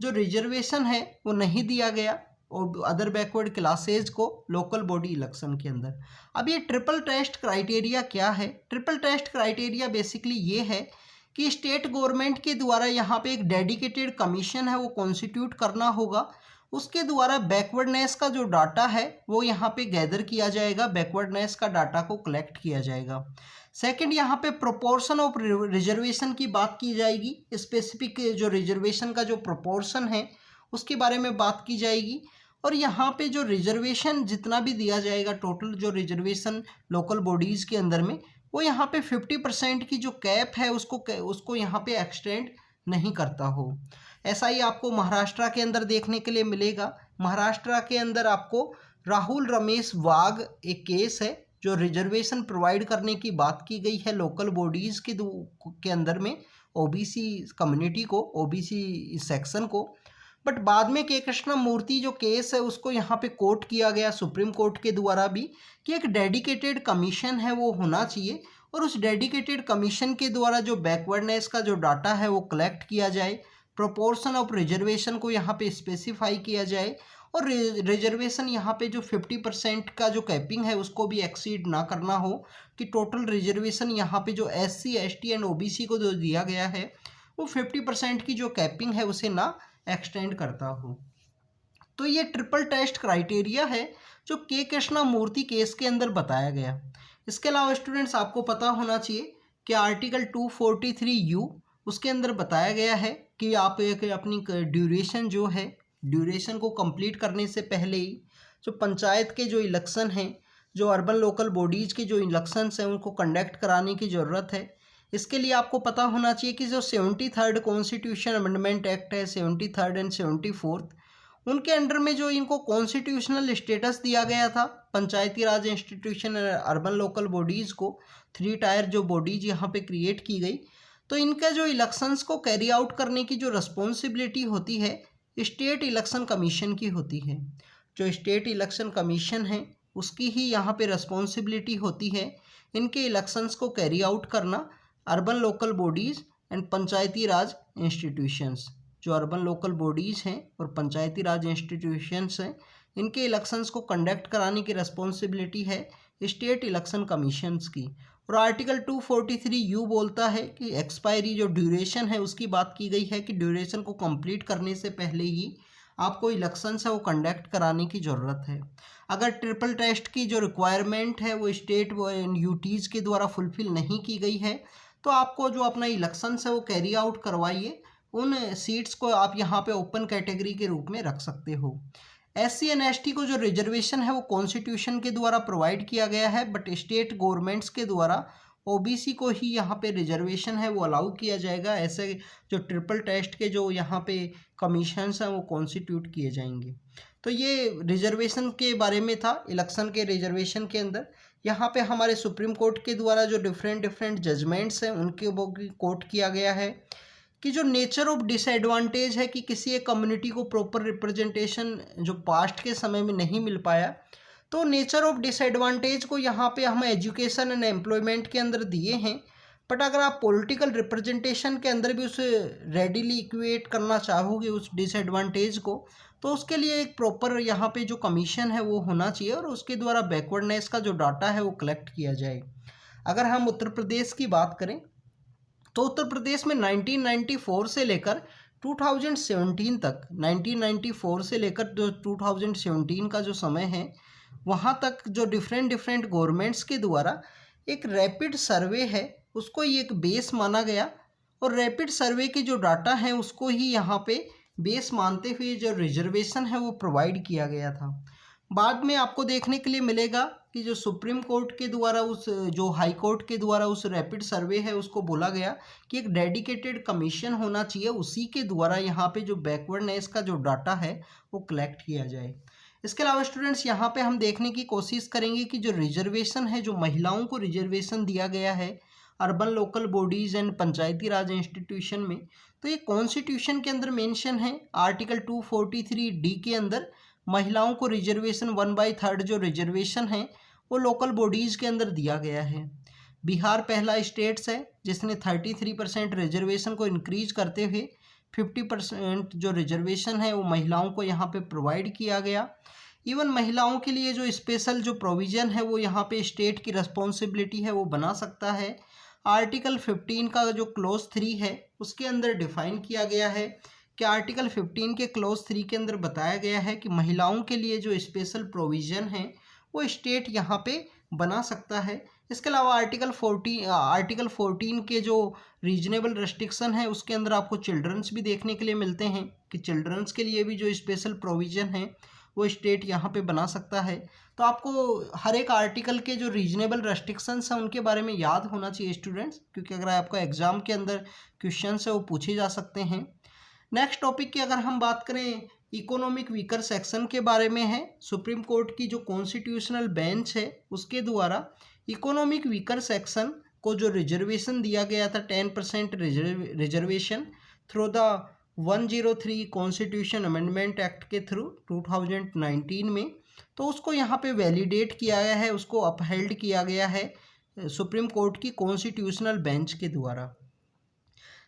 जो रिजर्वेशन है वो नहीं दिया गया और अदर बैकवर्ड क्लासेज को लोकल बॉडी इलेक्शन के अंदर। अब ये ट्रिपल टेस्ट क्राइटेरिया क्या है? ट्रिपल टेस्ट क्राइटेरिया बेसिकली ये है कि स्टेट गवर्नमेंट के द्वारा यहाँ पे एक डेडिकेटेड कमीशन है वो कॉन्स्टिट्यूट करना होगा। उसके द्वारा बैकवर्डनेस का जो डाटा है वो यहाँ पे गैदर किया जाएगा, बैकवर्डनेस का डाटा को कलेक्ट किया जाएगा। सेकंड, यहाँ पे प्रोपोर्शन ऑफ रिजर्वेशन की बात की जाएगी, स्पेसिफिक जो रिजर्वेशन का जो प्रोपोर्शन है उसके बारे में बात की जाएगी। और यहाँ पे जो रिजर्वेशन जितना भी दिया जाएगा, टोटल जो रिजर्वेशन लोकल बॉडीज़ के अंदर में, वो यहाँ पे 50% की जो कैप है उसको यहाँ पे एक्सटेंड नहीं करता हो। ऐसा ही आपको महाराष्ट्र के अंदर देखने के लिए मिलेगा। महाराष्ट्र के अंदर आपको राहुल रमेश वाघ एक केस है जो रिजर्वेशन प्रोवाइड करने की बात की गई है लोकल बॉडीज़ के अंदर में ओबीसी कम्युनिटी को, ओबीसी सेक्शन को। बट बाद में के कृष्णा मूर्ति जो केस है उसको यहाँ पे कोर्ट किया गया सुप्रीम कोर्ट के द्वारा भी कि एक डेडिकेटेड कमीशन है वो होना चाहिए और उस डेडिकेटेड कमीशन के द्वारा जो बैकवर्डनेस का जो डाटा है वो कलेक्ट किया जाए, प्रोपोर्शन ऑफ रिजर्वेशन को यहाँ पे स्पेसिफाई किया जाए और रिजर्वेशन यहाँ पे जो 50% का जो कैपिंग है उसको भी एक्सीड ना करना हो, कि टोटल रिजर्वेशन यहाँ पे जो SC ST एंड OBC को जो दिया गया है वो 50% की जो कैपिंग है उसे ना एक्सटेंड करता हो। तो ये ट्रिपल टेस्ट क्राइटेरिया है जो के कृष्णमूर्ति केस के अंदर बताया गया। इसके अलावा स्टूडेंट्स आपको पता होना चाहिए कि आर्टिकल 243U उसके अंदर बताया गया है कि आप एक अपनी ड्यूरेशन जो है, ड्यूरेशन को कंप्लीट करने से पहले ही जो पंचायत के जो इलेक्शन हैं, जो अर्बन लोकल बॉडीज़ के जो इलेक्शंस हैं उनको कंडक्ट कराने की ज़रूरत है। इसके लिए आपको पता होना चाहिए कि जो 73rd कॉन्स्टिट्यूशन अमेंडमेंट एक्ट है, 73rd एंड 74th, उनके अंडर में जो इनको कॉन्स्टिट्यूशनल स्टेटस दिया गया था पंचायती राज इंस्टीट्यूशन अर्बन लोकल बॉडीज़ को, 3 टायर जो बॉडीज यहाँ पे क्रिएट की गई, तो इनका जो इलेक्शंस को कैरी आउट करने की जो रिस्पॉन्सिबिलिटी होती है स्टेट इलेक्शन कमीशन की होती है। जो स्टेट इलेक्शन कमीशन है उसकी ही यहाँ पे रिस्पॉन्सिबिलिटी होती है इनके इलेक्शंस को कैरी आउट करना। Urban local bodies and Panchayati Raj institutions, जो अर्बन लोकल बॉडीज़ हैं और पंचायती राज इंस्टीट्यूशंस हैं, इनके इलेक्शंस को कंडक्ट कराने की रिस्पॉन्सिबिलिटी है स्टेट इलेक्शन कमीशंस की। और आर्टिकल 243U बोलता है कि एक्सपायरी जो ड्यूरेशन है उसकी बात की गई है कि ड्यूरेशन को कंप्लीट करने से पहले ही आपको इलेक्शंस है वो कंडक्ट कराने की ज़रूरत है। अगर ट्रिपल टेस्ट की जो रिक्वायरमेंट है वो स्टेट यूटीज़ के द्वारा फुलफ़िल नहीं की गई है तो आपको जो अपना इलेक्शंस है वो कैरी आउट करवाइए, उन सीट्स को आप यहाँ पे ओपन कैटेगरी के रूप में रख सकते हो। SC एंड ST को जो रिजर्वेशन है वो कॉन्स्टिट्यूशन के द्वारा प्रोवाइड किया गया है, बट स्टेट गवर्नमेंट्स के द्वारा OBC को ही यहाँ पे रिजर्वेशन है वो अलाउ किया जाएगा। ऐसे जो ट्रिपल टेस्ट के जो यहाँ पे कमीशंस हैं वो कॉन्स्टिट्यूट किए जाएंगे। तो ये रिजर्वेशन के बारे में था, इलेक्शन के रिजर्वेशन के अंदर। यहाँ पे हमारे सुप्रीम कोर्ट के द्वारा जो डिफरेंट जजमेंट्स हैं उनके वो कोट किया गया है कि जो नेचर ऑफ डिसएडवांटेज है कि किसी एक कम्युनिटी को प्रॉपर रिप्रेजेंटेशन जो पास्ट के समय में नहीं मिल पाया, तो नेचर ऑफ डिसएडवांटेज को यहाँ पे हम एजुकेशन एंड एम्प्लॉयमेंट के अंदर दिए हैं। बट अगर आप पॉलिटिकल रिप्रेजेंटेशन के अंदर भी उसे रेडिली इक्वेट करना चाहोगे उस डिसएडवांटेज को, तो उसके लिए एक प्रॉपर यहाँ पे जो कमीशन है वो होना चाहिए और उसके द्वारा बैकवर्डनेस का जो डाटा है वो कलेक्ट किया जाए। अगर हम उत्तर प्रदेश की बात करें तो उत्तर प्रदेश में 1994 से लेकर 2017 तक, 1994 से लेकर जो 2017 का जो समय है वहाँ तक जो डिफरेंट गवर्नमेंट्स के द्वारा एक रैपिड सर्वे है उसको ये एक बेस माना गया और रैपिड सर्वे के जो डाटा हैं उसको ही यहाँ पे बेस मानते हुए जो रिजर्वेशन है वो प्रोवाइड किया गया था। बाद में आपको देखने के लिए मिलेगा कि जो सुप्रीम कोर्ट के द्वारा उस जो हाई कोर्ट के द्वारा उस रैपिड सर्वे है उसको बोला गया कि एक डेडिकेटेड कमीशन होना चाहिए, उसी के द्वारा यहाँ पे जो बैकवर्डनेस का जो डाटा है वो कलेक्ट किया जाए। इसके अलावा स्टूडेंट्स यहाँ पे हम देखने की कोशिश करेंगे कि जो रिजर्वेशन है, जो महिलाओं को रिजर्वेशन दिया गया है urban local bodies and Panchayati Raj institution में, तो ये कॉन्स्टिट्यूशन के अंदर मेंशन है। आर्टिकल 243D के अंदर महिलाओं को रिजर्वेशन 1/3 जो रिजर्वेशन है वो लोकल बॉडीज़ के अंदर दिया गया है। बिहार पहला स्टेट्स है जिसने 33% रिजर्वेशन को इंक्रीज करते हुए 50% जो रिजर्वेशन है वो महिलाओं को यहाँ पे प्रोवाइड किया गया। इवन महिलाओं के लिए जो स्पेशल जो प्रोविज़न है वो यहाँ पे स्टेट की रिस्पॉन्सिबिलिटी है वो बना सकता है। आर्टिकल 15 का जो क्लोज 3 है उसके अंदर डिफाइन किया गया है कि आर्टिकल 15 के क्लोज 3 के अंदर बताया गया है कि महिलाओं के लिए जो स्पेशल प्रोविज़न है वो स्टेट यहाँ पे बना सकता है। इसके अलावा आर्टिकल 14 के जो रीजनेबल रेस्ट्रिक्शन है उसके अंदर आपको चिल्ड्रंस भी देखने के लिए मिलते हैं कि चिल्ड्रंस के लिए भी जो स्पेशल प्रोविज़न है वो स्टेट यहाँ पे बना सकता है। तो आपको हर एक आर्टिकल के जो रीजनेबल रेस्ट्रिक्शंस हैं उनके बारे में याद होना चाहिए स्टूडेंट्स, क्योंकि अगर आपका एग्ज़ाम के अंदर क्वेश्चन है वो पूछे जा सकते हैं। नेक्स्ट टॉपिक की अगर हम बात करें इकोनॉमिक वीकर सेक्शन के बारे में है। सुप्रीम कोर्ट की जो कॉन्स्टिट्यूशनल बेंच है उसके द्वारा इकोनॉमिक वीकर सेक्शन को जो रिजर्वेशन दिया गया था 10% reservation through the 103 constitution amendment act के थ्रू 2019 में, तो उसको यहाँ पे वैलिडेट किया गया है, उसको अपहेल्ड किया गया है सुप्रीम कोर्ट की कॉन्स्टिट्यूशनल बेंच के द्वारा।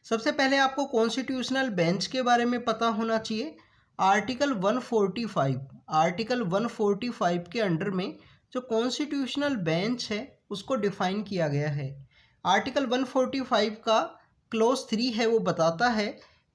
सबसे पहले आपको कॉन्स्टिट्यूशनल बेंच के बारे में पता होना चाहिए। आर्टिकल 145 के अंडर में जो कॉन्स्टिट्यूशनल बेंच है उसको डिफाइन किया गया है। आर्टिकल 145 का क्लोज 3 है, वो बताता है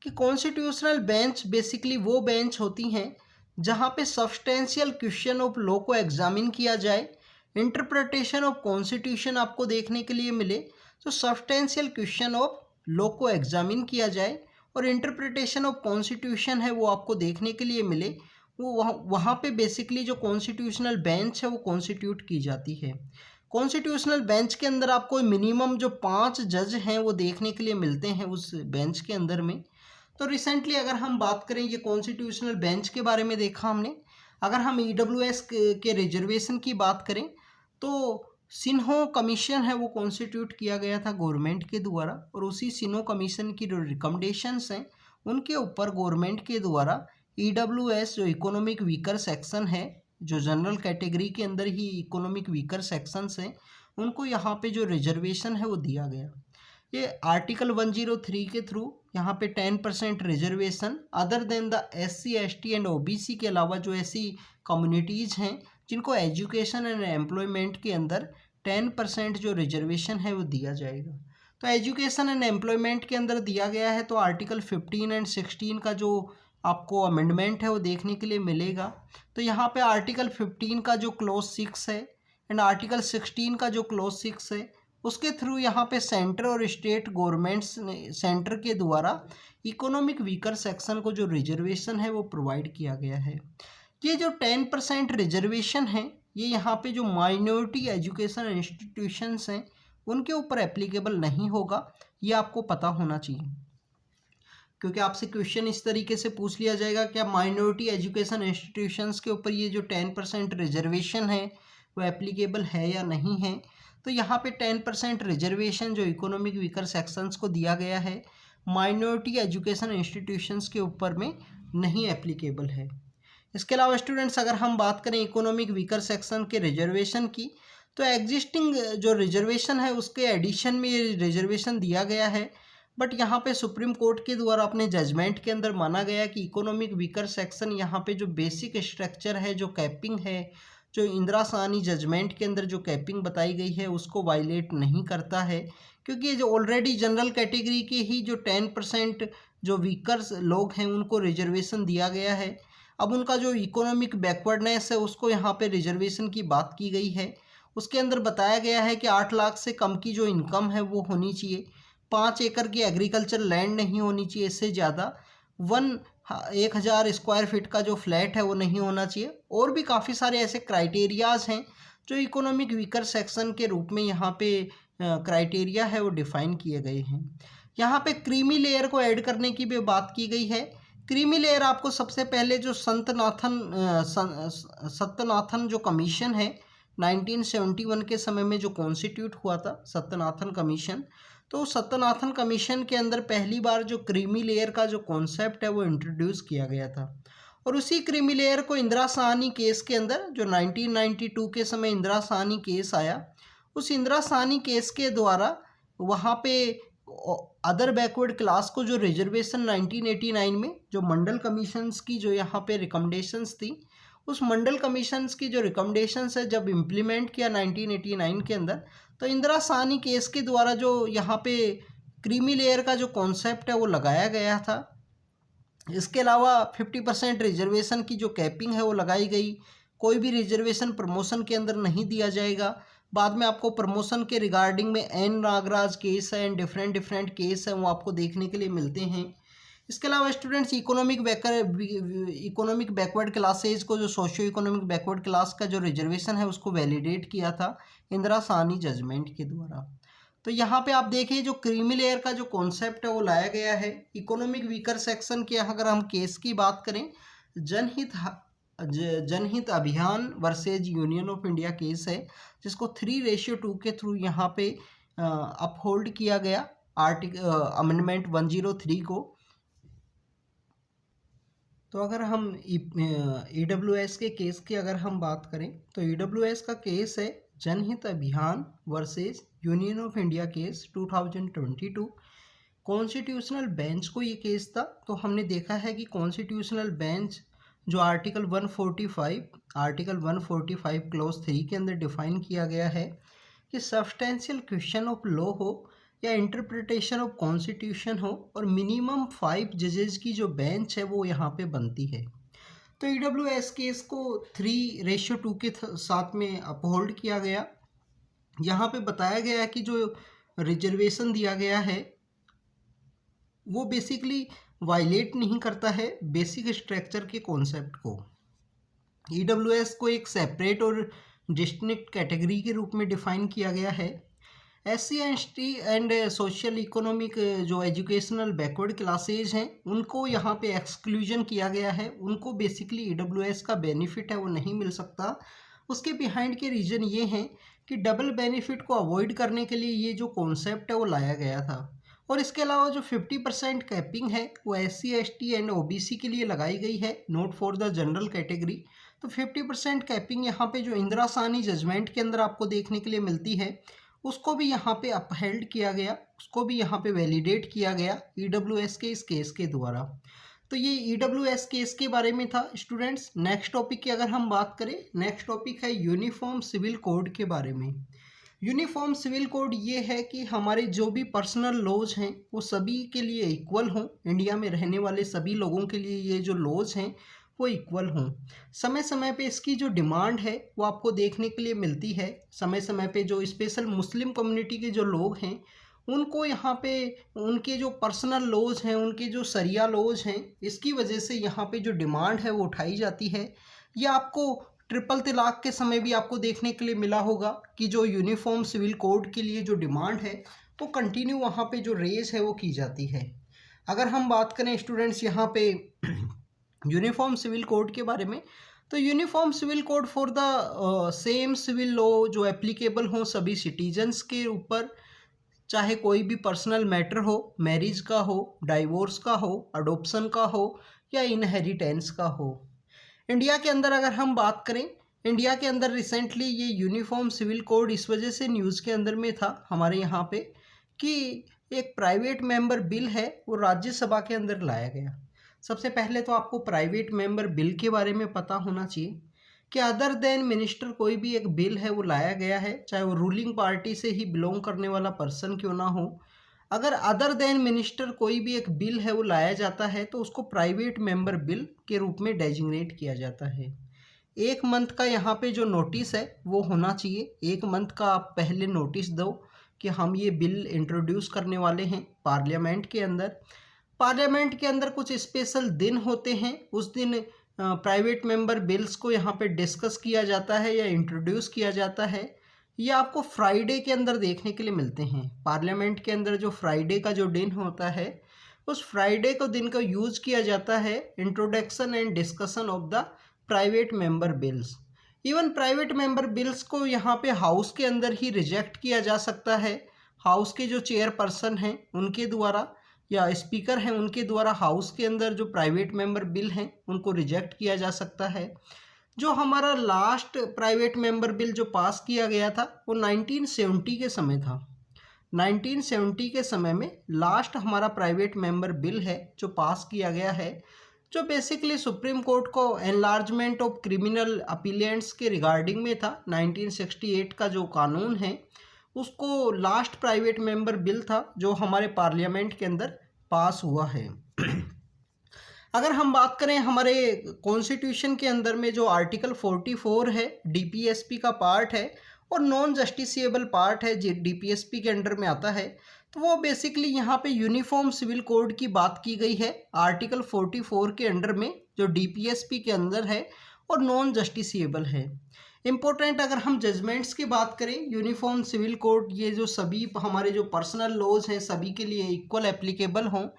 कि कॉन्स्टिट्यूशनल बेंच बेसिकली वो बेंच होती हैं जहाँ पे सब्सटेंशियल क्वेश्चन ऑफ लॉ को एग्जामिन किया जाए, इंटरप्रिटेशन ऑफ कॉन्स्टिट्यूशन आपको देखने के लिए मिले, तो सब्सटेंशियल क्वेश्चन ऑफ लॉ को एग्जामिन किया जाए और इंटरप्रिटेशन ऑफ कॉन्स्टिट्यूशन है वो आपको देखने के लिए मिले, वो वहाँ पे बेसिकली जो कॉन्स्टिट्यूशनल बेंच है वो कॉन्स्टिट्यूट की जाती है। कॉन्स्टिट्यूशनल बेंच के अंदर आपको मिनिमम जो 5 जज हैं वो देखने के लिए मिलते हैं उस बेंच के अंदर में। तो रिसेंटली अगर हम बात करें ये कॉन्स्टिट्यूशनल बेंच के बारे में देखा हमने, अगर हम EWS के रिजर्वेशन की बात करें तो सिन्हो कमीशन है वो कॉन्स्टिट्यूट किया गया था गवर्नमेंट के द्वारा, और उसी सिन्हो कमीशन की जो रिकमेंडेशंस हैं उनके ऊपर गवर्नमेंट के द्वारा EWS जो इकोनॉमिक वीकर सेक्शन है, जो जनरल कैटेगरी के अंदर ही इकोनॉमिक वीकर सेक्शंस हैं, उनको यहाँ पे जो रिजर्वेशन है वो दिया गया। ये आर्टिकल 103 के थ्रू यहाँ पे 10% reservation other than the SC ST and OBC के अलावा जो ऐसी कम्युनिटीज़ हैं जिनको एजुकेशन एंड एम्प्लॉयमेंट के अंदर 10% जो रिजर्वेशन है वो दिया जाएगा। तो एजुकेशन एंड एम्प्लॉयमेंट के अंदर दिया गया है, तो आर्टिकल 15 एंड 16 का जो आपको अमेंडमेंट है वो देखने के लिए मिलेगा। तो यहाँ पे आर्टिकल 15 का जो क्लोज 6 है एंड आर्टिकल 16 का जो क्लोज 6 है उसके थ्रू यहाँ पे सेंटर और स्टेट गवर्नमेंट्स सेंटर के द्वारा इकोनॉमिक वीकर सेक्शन को जो रिजर्वेशन है वो प्रोवाइड किया गया है। ये जो 10% रिजर्वेशन है ये यहाँ पे जो माइनॉरिटी एजुकेशन इंस्टीट्यूशंस हैं उनके ऊपर एप्लीकेबल नहीं होगा, ये आपको पता होना चाहिए, क्योंकि आपसे क्वेश्चन इस तरीके से पूछ लिया जाएगा क्या माइनॉरिटी एजुकेशन इंस्टीट्यूशंस के ऊपर ये जो 10% रिजर्वेशन है वो एप्लीकेबल है या नहीं है। तो यहाँ पे 10% रिजर्वेशन जो इकोनॉमिक वीकर सेक्शंस को दिया गया है माइनॉरिटी एजुकेशन इंस्टीट्यूशंस के ऊपर में नहीं एप्लीकेबल है। इसके अलावा स्टूडेंट्स अगर हम बात करें इकोनॉमिक वीकर सेक्शन के रिजर्वेशन की, तो एग्जिस्टिंग जो रिजर्वेशन है उसके एडिशन में ये रिजर्वेशन दिया गया है, बट यहाँ पे सुप्रीम कोर्ट के द्वारा अपने जजमेंट के अंदर माना गया कि इकोनॉमिक वीकर सेक्शन यहाँ पे जो बेसिक स्ट्रक्चर है, जो कैपिंग है, जो इंदिरा साहनी जजमेंट के अंदर जो कैपिंग बताई गई है उसको वायलेट नहीं करता है, क्योंकि ये जो ऑलरेडी जनरल कैटेगरी के ही जो 10% जो वीकर्स लोग हैं उनको रिजर्वेशन दिया गया है। अब उनका जो इकोनॉमिक बैकवर्डनेस है उसको यहाँ पे रिजर्वेशन की बात की गई है। उसके अंदर बताया गया है कि 8 लाख से कम की जो इनकम है वो होनी चाहिए, 5 एकड़ की एग्रीकल्चर लैंड नहीं होनी चाहिए, इससे ज़्यादा 1000 स्क्वायर फीट का जो फ्लैट है वो नहीं होना चाहिए, और भी काफ़ी सारे ऐसे क्राइटेरियाज हैं जो इकोनॉमिक वीकर सेक्शन के रूप में यहाँ पे क्राइटेरिया है वो डिफ़ाइन किए गए हैं। यहाँ पे क्रीमी लेयर को ऐड करने की भी बात की गई है। क्रीमी लेयर आपको सबसे पहले जो सत्यनाथन जो कमीशन है 1971 के समय में जो कॉन्स्टिट्यूट हुआ था सत्यनाथन कमीशन, तो सत्यनाथन कमीशन के अंदर पहली बार जो क्रीमी लेयर का जो कॉन्सेप्ट है वो इंट्रोड्यूस किया गया था, और उसी क्रीमी लेयर को इंदिरा साहनी केस के अंदर जो 1992 के समय इंदिरा साहनी केस आया, उस इंदिरा साहनी केस के द्वारा वहाँ पे अदर बैकवर्ड क्लास को जो रिजर्वेशन 1989 में जो मंडल कमीशंस की जो यहाँ पे रिकमेंडेशंस थी, उस मंडल कमीशंस की जो रिकमेंडेशंस है जब इम्प्लीमेंट किया 1989 के अंदर, तो इंदिरा साहनी केस के द्वारा जो यहाँ पे क्रीमी लेयर का जो कॉन्सेप्ट है वो लगाया गया था। इसके अलावा 50% रिजर्वेशन की जो कैपिंग है वो लगाई गई, कोई भी रिजर्वेशन प्रमोशन के अंदर नहीं दिया जाएगा। बाद में आपको प्रमोशन के रिगार्डिंग में एन नागराज केस है एंड डिफरेंट केस है वो आपको देखने के लिए मिलते हैं। इसके अलावा स्टूडेंट्स इकोनॉमिक बैकवर्ड क्लासेज को जो सोशियो इकोनॉमिक बैकवर्ड क्लास का जो रिजर्वेशन है उसको वैलिडेट किया था इंदिरा साहनी जजमेंट के द्वारा। तो यहाँ पे आप देखिए जो क्रीमी लेयर का जो कॉन्सेप्ट है वो लाया गया है इकोनॉमिक वीकर सेक्शन के। अगर हम केस की बात करें, जनहित अभियान versus union of India case है, जिसको 3:2 के थ्रू यहाँ पे अपहोल्ड किया गया अमेंडमेंट 103 को। तो अगर हम EWS के केस की अगर हम बात करें तो EWS का केस है जनहित अभियान versus union of India case 2022। Constitutional bench को ये केस था, तो हमने देखा है कि कॉन्स्टिट्यूशनल बेंच जो आर्टिकल 145 क्लॉज 3 के अंदर डिफाइन किया गया है कि सब्सटेंशियल क्वेश्चन ऑफ लॉ हो या इंटरप्रिटेशन ऑफ कॉन्स्टिट्यूशन हो और मिनिमम 5 जजेस की जो बेंच है वो यहाँ पे बनती है। तो EWS केस को 3:2 के साथ में अपहोल्ड किया गया। यहाँ पे बताया गया है कि जो रिजर्वेशन दिया गया है वो बेसिकली वायलेट नहीं करता है बेसिक स्ट्रक्चर के कॉन्सेप्ट को। EWS को एक सेपरेट और डिस्टिंक्ट कैटेगरी के रूप में डिफाइन किया गया है। SC एंड सोशल इकोनॉमिक जो एजुकेशनल बैकवर्ड क्लासेज हैं उनको यहाँ पे एक्सक्लूजन किया गया है, उनको बेसिकली EWS का बेनिफिट है वो नहीं मिल सकता। उसके बिहाइंड के रीज़न ये हैं कि डबल बेनिफिट को अवॉइड करने के लिए ये जो कॉन्सेप्ट है वो लाया गया था। और इसके अलावा जो 50% कैपिंग है वो SC ST एंड OBC के लिए लगाई गई है, not for the general category. तो 50% कैपिंग यहाँ पे जो इंदिरा साहनी जजमेंट के अंदर आपको देखने के लिए मिलती है उसको भी यहाँ पे अपहेल्ड किया गया, उसको भी यहाँ पे वैलिडेट किया गया EWS के इस केस के द्वारा। तो ये EWS केस के बारे में था स्टूडेंट्स। नेक्स्ट टॉपिक की अगर हम बात करें, नेक्स्ट टॉपिक है यूनिफॉर्म सिविल कोड के बारे में। यूनिफॉर्म सिविल कोड ये है कि हमारे जो भी पर्सनल लॉज हैं वो सभी के लिए इक्वल हों, इंडिया में रहने वाले सभी लोगों के लिए ये जो लॉज हैं वो इक्वल हों। समय समय पे इसकी जो डिमांड है वो आपको देखने के लिए मिलती है। समय समय पे जो स्पेशल मुस्लिम कम्युनिटी के जो लोग हैं उनको यहाँ पे उनके जो पर्सनल लॉज हैं, उनके जो शरिया लॉज हैं, इसकी वजह से यहाँ पे जो डिमांड है वो उठाई जाती है। ये आपको ट्रिपल तलाक के समय भी आपको देखने के लिए मिला होगा कि जो यूनिफॉर्म सिविल कोड के लिए जो डिमांड है वो कंटिन्यू वहाँ पे जो रेज है वो की जाती है। अगर हम बात करें स्टूडेंट्स यहाँ पे यूनिफॉर्म सिविल कोड के बारे में, तो uniform civil code for the same civil law जो एप्लीकेबल हो सभी सिटीजन्स के ऊपर, चाहे कोई भी पर्सनल मैटर हो, मैरिज का हो, डाइवोर्स का हो, अडोप्शन का हो या इनहेरिटेंस का हो। इंडिया के अंदर अगर हम बात करें, इंडिया के अंदर रिसेंटली ये यूनिफॉर्म सिविल कोड इस वजह से न्यूज़ के अंदर में था हमारे यहाँ पे कि एक प्राइवेट मेंबर बिल है वो राज्यसभा के अंदर लाया गया। सबसे पहले तो आपको प्राइवेट मेंबर बिल के बारे में पता होना चाहिए कि अदर देन मिनिस्टर कोई भी एक बिल है वो लाया गया है, चाहे वो रूलिंग पार्टी से ही बिलोंग करने वाला पर्सन क्यों ना हो। अगर अदर देन मिनिस्टर कोई भी एक बिल है वो लाया जाता है तो उसको प्राइवेट मेंबर बिल के रूप में डेजिग्नेट किया जाता है। 1 मंथ का यहाँ पे जो नोटिस है वो होना चाहिए। 1 मंथ का आप पहले नोटिस दो कि हम ये बिल इंट्रोड्यूस करने वाले हैं पार्लियामेंट के अंदर। पार्लियामेंट के अंदर कुछ स्पेशल दिन होते हैं, उस दिन प्राइवेट मेंबर बिल्स को यहाँ पे डिस्कस किया जाता है या इंट्रोड्यूस किया जाता है। ये आपको फ्राइडे के अंदर देखने के लिए मिलते हैं। पार्लियामेंट के अंदर जो फ्राइडे का जो दिन होता है उस फ्राइडे को दिन का यूज़ किया जाता है introduction and discussion of the private member bills. Even private member bills को यहाँ पे हाउस के अंदर ही रिजेक्ट किया जा सकता है। हाउस के जो चेयरपर्सन हैं उनके द्वारा या स्पीकर हैं उनके द्वारा हाउस के अंदर जो प्राइवेट मेंबर बिल हैं उनको रिजेक्ट किया जा सकता है। जो हमारा लास्ट प्राइवेट मेंबर बिल जो पास किया गया था वो 1970 के समय था। 1970 के समय में लास्ट हमारा प्राइवेट मेंबर बिल है जो पास किया गया है, जो बेसिकली सुप्रीम कोर्ट को एनलार्जमेंट ऑफ क्रिमिनल अपीलेंट्स के रिगार्डिंग में था। 1968 का जो कानून है उसको लास्ट प्राइवेट मेंबर बिल था जो हमारे पार्लियामेंट के अंदर पास हुआ है। अगर हम बात करें हमारे कॉन्स्टिट्यूशन के अंदर में जो आर्टिकल 44 है DPSP का पार्ट है और नॉन जस्टिसिएबल पार्ट है जो DPSP के अंडर में आता है, तो वो बेसिकली यहाँ पे यूनिफॉर्म सिविल कोड की बात की गई है आर्टिकल 44 के अंडर में जो DPSP के अंदर है और नॉन जस्टिसिएबल है। इम्पोर्टेंट अगर हम जजमेंट्स की बात करें, यूनिफॉर्म सिविल कोड ये जो सभी हमारे जो पर्सनल लॉज हैं सभी के लिए इक्वल एप्लीकेबल हों,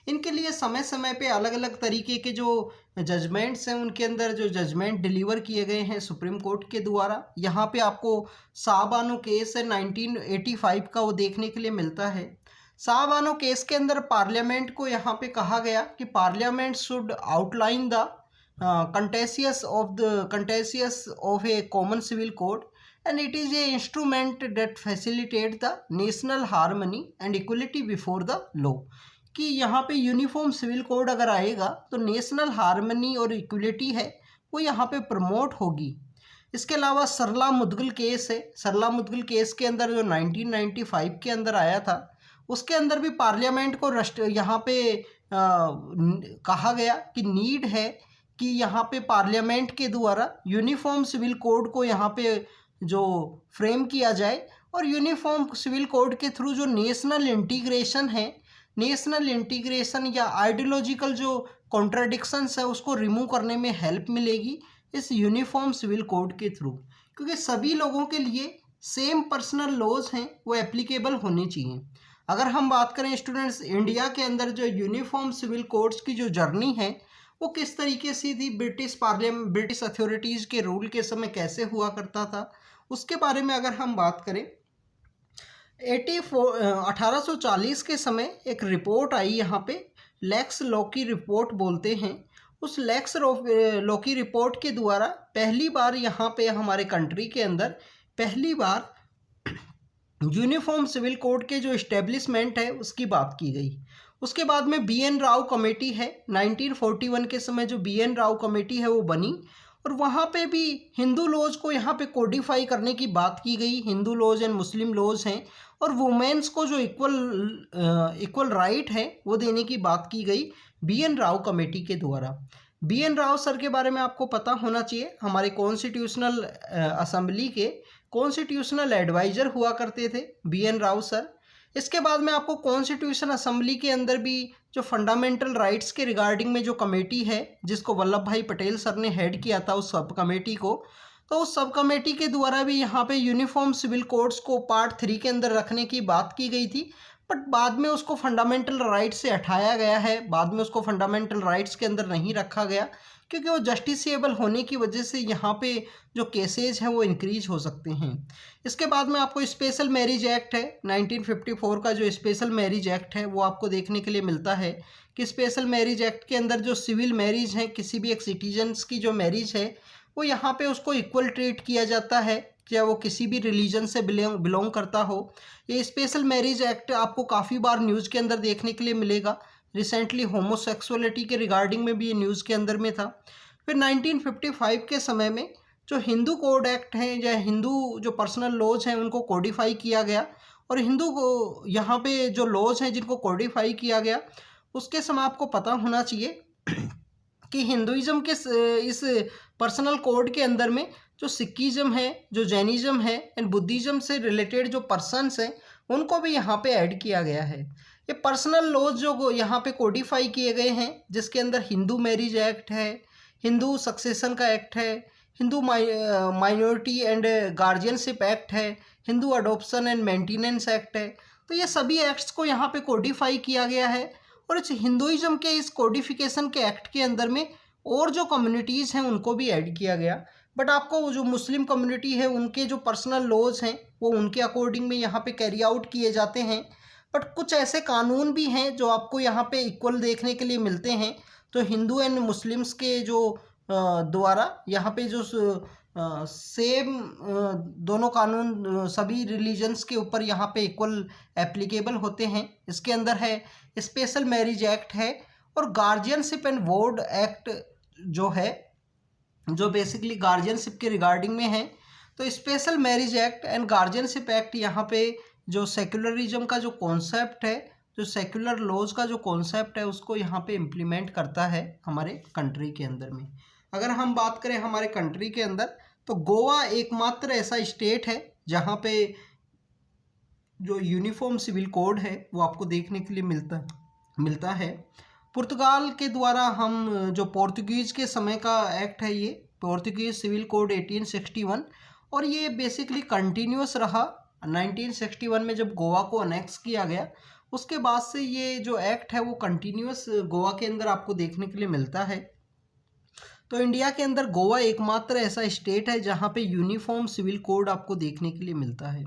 इनके लिए समय समय पे अलग अलग तरीके के जो जजमेंट्स हैं उनके अंदर जो जजमेंट डिलीवर किए गए हैं सुप्रीम कोर्ट के द्वारा। यहाँ पे आपको साहबानो केस है 1985 का वो देखने के लिए मिलता है। साहबानो केस के अंदर पार्लियामेंट को यहाँ पे कहा गया कि parliament should outline the contentious of a common civil code and it is a instrument that facilitate the national harmony and equality before the law। कि यहाँ पे यूनिफॉर्म सिविल कोड अगर आएगा तो नेशनल हार्मनी और इक्वलिटी है वो यहाँ पे प्रमोट होगी। इसके अलावा सरला मुद्गल केस है। सरला मुद्गल केस के अंदर जो 1995 के अंदर आया था उसके अंदर भी पार्लियामेंट को यहाँ पे कहा गया कि नीड है कि यहाँ पे पार्लियामेंट के द्वारा यूनिफॉर्म सिविल कोड को यहाँ पे जो फ्रेम किया जाए और यूनिफॉर्म सिविल कोड के थ्रू जो नेशनल इंटीग्रेशन है, नेशनल इंटीग्रेशन या आइडियोलॉजिकल जो कॉन्ट्राडिक्शंस है उसको रिमूव करने में हेल्प मिलेगी इस यूनिफॉर्म सिविल कोड के थ्रू, क्योंकि सभी लोगों के लिए सेम पर्सनल लॉज हैं वो एप्लीकेबल होने चाहिए। अगर हम बात करें स्टूडेंट्स, इंडिया के अंदर जो यूनिफॉर्म सिविल कोड्स की जो जर्नी है वो किस तरीके से थी, ब्रिटिश अथॉरिटीज़ के रूल के समय कैसे हुआ करता था, उसके बारे में अगर हम बात करें 1840 के समय एक रिपोर्ट आई यहाँ पे, लेक्स लॉ की रिपोर्ट बोलते हैं। उस लेक्स लॉ की रिपोर्ट के द्वारा पहली बार यहाँ पे हमारे कंट्री के अंदर पहली बार यूनिफॉर्म सिविल कोड के जो इस्टेब्लिशमेंट है उसकी बात की गई। उसके बाद में बी.एन. राव कमेटी है, 1941 के समय जो बी.एन. राव कमेटी है वो बनी और वहाँ पे भी हिंदू लॉज को यहाँ पे कोडिफाई करने की बात की गई। Hindu laws and Muslim laws हैं और वुमेन्स को जो इक्वल राइट है वो देने की बात की गई बी.एन. राव कमेटी के द्वारा। बी.एन. राव सर के बारे में आपको पता होना चाहिए, हमारे कॉन्स्टिट्यूशनल असेंबली के कॉन्स्टिट्यूशनल एडवाइज़र हुआ करते थे बी.एन. राव सर। इसके बाद में आपको कॉन्स्टिट्यूशन असेंबली के अंदर भी जो फंडामेंटल राइट्स के रिगार्डिंग में जो कमेटी है जिसको वल्लभ भाई पटेल सर ने हेड किया था उस सब कमेटी को, तो उस सब कमेटी के द्वारा भी यहाँ पे यूनिफॉर्म सिविल कोड्स को पार्ट 3 के अंदर रखने की बात की गई थी, बट बाद में उसको फंडामेंटल राइट्स से हटाया गया है। बाद में उसको फंडामेंटल राइट्स के अंदर नहीं रखा गया क्योंकि वो जस्टिसेबल होने की वजह से यहाँ पे जो केसेज हैं वो इंक्रीज हो सकते हैं। इसके बाद में आपको स्पेशल मैरिज एक्ट है 1954 का, जो स्पेशल मैरिज एक्ट है वो आपको देखने के लिए मिलता है कि स्पेशल मैरिज एक्ट के अंदर जो सिविल मैरिज है, किसी भी एक सिटीजन्स की जो मैरिज है वो यहाँ पे उसको इक्वल ट्रीट किया जाता है, चाहे वो किसी भी रिलीजन से बिलोंग करता हो। ये स्पेशल मैरिज एक्ट आपको काफ़ी बार न्यूज़ के अंदर देखने के लिए मिलेगा। रिसेंटली होमोसेक्सुअलिटी के रिगार्डिंग में भी ये न्यूज़ के अंदर में था। फिर 1955 के समय में जो हिंदू कोड एक्ट हैं या हिंदू जो पर्सनल लॉज हैं उनको कोडिफाई किया गया और हिंदू को यहाँ पे जो लॉज हैं जिनको कोडिफाई किया गया उसके समय आपको पता होना चाहिए कि हिंदुइज़्म के इस पर्सनल कोड के अंदर में जो सिखिज़्म है, जो जैनिज़्म है एंड बुद्धिज़्म से रिलेटेड जो पर्सन्स हैं उनको भी यहाँ पे ऐड किया गया है। ये पर्सनल लॉज जो यहाँ पे कोडिफाई किए गए हैं जिसके अंदर हिंदू मैरिज एक्ट है, हिंदू सक्सेशन का एक्ट है, Hindu minority and guardianship act है, Hindu adoption and maintenance act है। तो ये सभी एक्ट्स को यहाँ पे कोडिफाई किया गया है और इस हिंदुइज़्म के इस कोडिफिकेशन के एक्ट के अंदर में और जो कम्युनिटीज़ हैं उनको भी ऐड किया गया। बट आपको जो मुस्लिम कम्युनिटी है उनके जो पर्सनल लॉज हैं वो उनके अकॉर्डिंग में यहाँ पे कैरी आउट किए जाते हैं। बट कुछ ऐसे कानून भी हैं जो आपको यहाँ पे इक्वल देखने के लिए मिलते हैं। तो हिंदू एंड मुस्लिम्स के जो द्वारा यहाँ पे जो सेम दोनों कानून सभी रिलीजन्स के ऊपर यहाँ पे इक्वल एप्लीकेबल होते हैं। इसके अंदर है स्पेशल मैरिज एक्ट है और गार्जियनशिप एंड वोर्ड एक्ट जो है जो बेसिकली गार्जियनशिप के रिगार्डिंग में है। तो special marriage act and guardianship act यहाँ पे जो सेक्युलरिज्म का जो कॉन्सेप्ट है, जो सेक्युलर लॉज का जो कॉन्सेप्ट है उसको यहाँ पे इम्प्लीमेंट करता है हमारे कंट्री के अंदर में। अगर हम बात करें हमारे कंट्री के अंदर तो गोवा एकमात्र ऐसा स्टेट है जहाँ पे जो यूनिफॉर्म सिविल कोड है वो आपको देखने के लिए मिलता है। पुर्तगाल के द्वारा हम जो पोर्तुगीज़ के समय का एक्ट है ये पोर्तुगीज़ सिविल कोड 1861 और ये बेसिकली कंटिन्यूस रहा। 1961 में जब गोवा को अनेक्स किया गया उसके बाद से ये जो एक्ट है वो कंटिन्यूस गोवा के अंदर आपको देखने के लिए मिलता है। तो इंडिया के अंदर गोवा एकमात्र ऐसा स्टेट है जहाँ पे यूनिफॉर्म सिविल कोड आपको देखने के लिए मिलता है।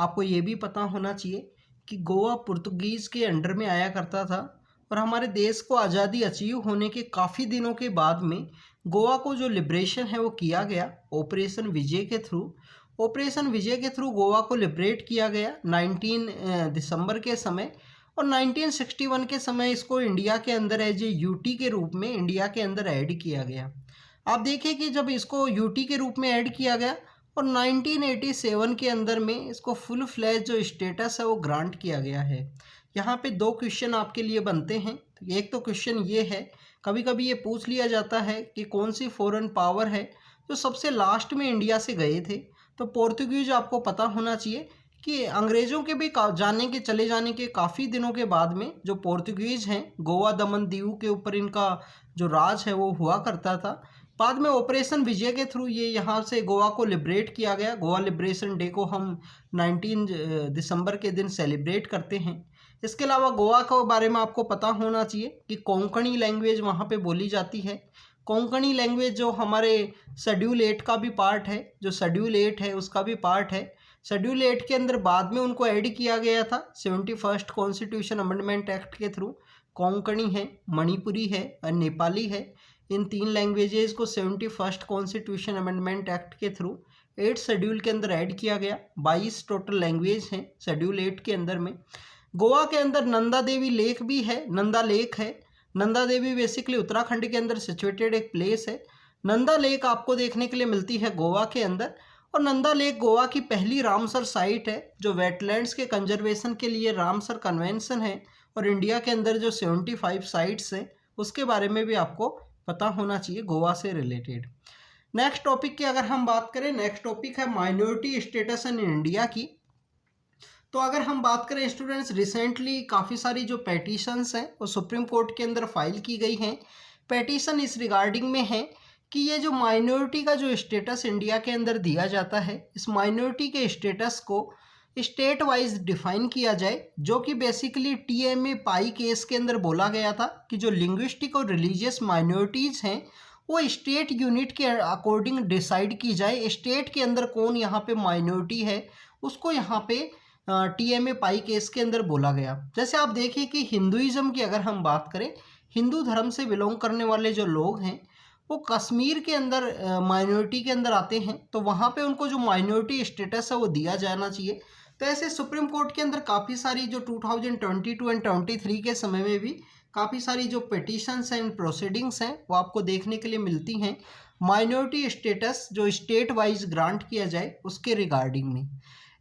आपको ये भी पता होना चाहिए कि गोवा पुर्तगीज़ के अंडर में आया करता था और हमारे देश को आज़ादी अचीव होने के काफ़ी दिनों के बाद में गोवा को जो लिबरेशन है वो किया गया ऑपरेशन विजय के थ्रू। ऑपरेशन विजय के थ्रू गोवा को लिबरेट किया गया 19 दिसंबर के समय, और 1961 के समय इसको इंडिया के अंदर एज ए यूटी के रूप में इंडिया के अंदर ऐड किया गया। आप देखिए कि जब इसको यूटी के रूप में ऐड किया गया और 1987 के अंदर में इसको फुल फ्लैज जो स्टेटस है वो ग्रांट किया गया है। यहाँ पे दो क्वेश्चन आपके लिए बनते हैं। एक तो क्वेश्चन ये है, कभी कभी ये पूछ लिया जाता है कि कौन सी फॉरेन पावर है जो सबसे लास्ट में इंडिया से गए थे। तो पोर्तुगीज आपको पता होना चाहिए कि अंग्रेज़ों के भी चले जाने के काफ़ी दिनों के बाद में जो पोर्तुगीज़ हैं, गोवा दमन दीव के ऊपर इनका जो राज है वो हुआ करता था। बाद में ऑपरेशन विजय के थ्रू ये यहाँ से गोवा को लिबरेट किया गया। गोवा लिबरेशन डे को हम 19 दिसंबर के दिन सेलिब्रेट करते हैं। इसके अलावा गोवा के बारे में आपको पता होना चाहिए कि कोंकणी लैंग्वेज वहाँ पे बोली जाती है। कोंकणी लैंग्वेज जो हमारे शेड्यूल 8 का भी पार्ट है, जो शेड्यूल 8 है उसका भी पार्ट है। शेड्यूल 8 के अंदर बाद में उनको ऐड किया गया था 71st कॉन्स्टिट्यूशन अमेंडमेंट एक्ट के थ्रू। कोंकणी है, मणिपुरी है और नेपाली है। इन 3 लैंग्वेजेस को 71st कॉन्स्टिट्यूशन अमेंडमेंट एक्ट के थ्रू 8 शेड्यूल के अंदर ऐड किया गया। 22 टोटल लैंग्वेज हैं शेड्यूल 8 के अंदर में। गोवा के अंदर नंदा देवी लेक भी है, नंदा लेक है। नंदा देवी बेसिकली उत्तराखंड के अंदर सिचुएटेड एक प्लेस है। नंदा लेक आपको देखने के लिए मिलती है गोवा के अंदर, और नंदा लेक गोवा की पहली रामसर साइट है जो वेटलैंड्स के कंजर्वेशन के लिए रामसर कन्वेंशन है। और इंडिया के अंदर जो 75 साइट्स हैं उसके बारे में भी आपको पता होना चाहिए गोवा से रिलेटेड। नेक्स्ट टॉपिक की अगर हम बात करें, नेक्स्ट टॉपिक है माइनॉरिटी स्टेटस इन इंडिया की। तो अगर हम बात करें स्टूडेंट्स, रिसेंटली काफ़ी सारी जो पेटिशंस हैं वो सुप्रीम कोर्ट के अंदर फाइल की गई हैं। पेटिशन इस रिगार्डिंग में है कि ये जो माइनॉरिटी का जो स्टेटस इंडिया के अंदर दिया जाता है, इस माइनॉरिटी के स्टेटस को स्टेट वाइज डिफाइन किया जाए, जो कि बेसिकली TMA पाई केस के अंदर बोला गया था कि जो लिंग्विस्टिक और रिलीजियस माइनॉरिटीज़ हैं वो स्टेट यूनिट के अकॉर्डिंग डिसाइड की जाए। स्टेट के अंदर कौन यहाँ पे माइनॉरिटी है उसको यहाँ पे TMA पाई केस के अंदर बोला गया। जैसे आप देखिए कि हिंदुइज़्म की अगर हम बात करें, हिंदू धर्म से बिलोंग करने वाले जो लोग हैं वो कश्मीर के अंदर माइनॉरिटी के अंदर आते हैं, तो वहाँ पे उनको जो माइनॉरिटी स्टेटस है वो दिया जाना चाहिए। तो ऐसे सुप्रीम कोर्ट के अंदर काफ़ी सारी जो 2022 एंड 23 के समय में भी काफ़ी सारी जो पिटिशंस एंड प्रोसीडिंग्स हैं वो आपको देखने के लिए मिलती हैं माइनॉरिटी स्टेटस जो स्टेट वाइज ग्रांट किया जाए उसके रिगार्डिंग में।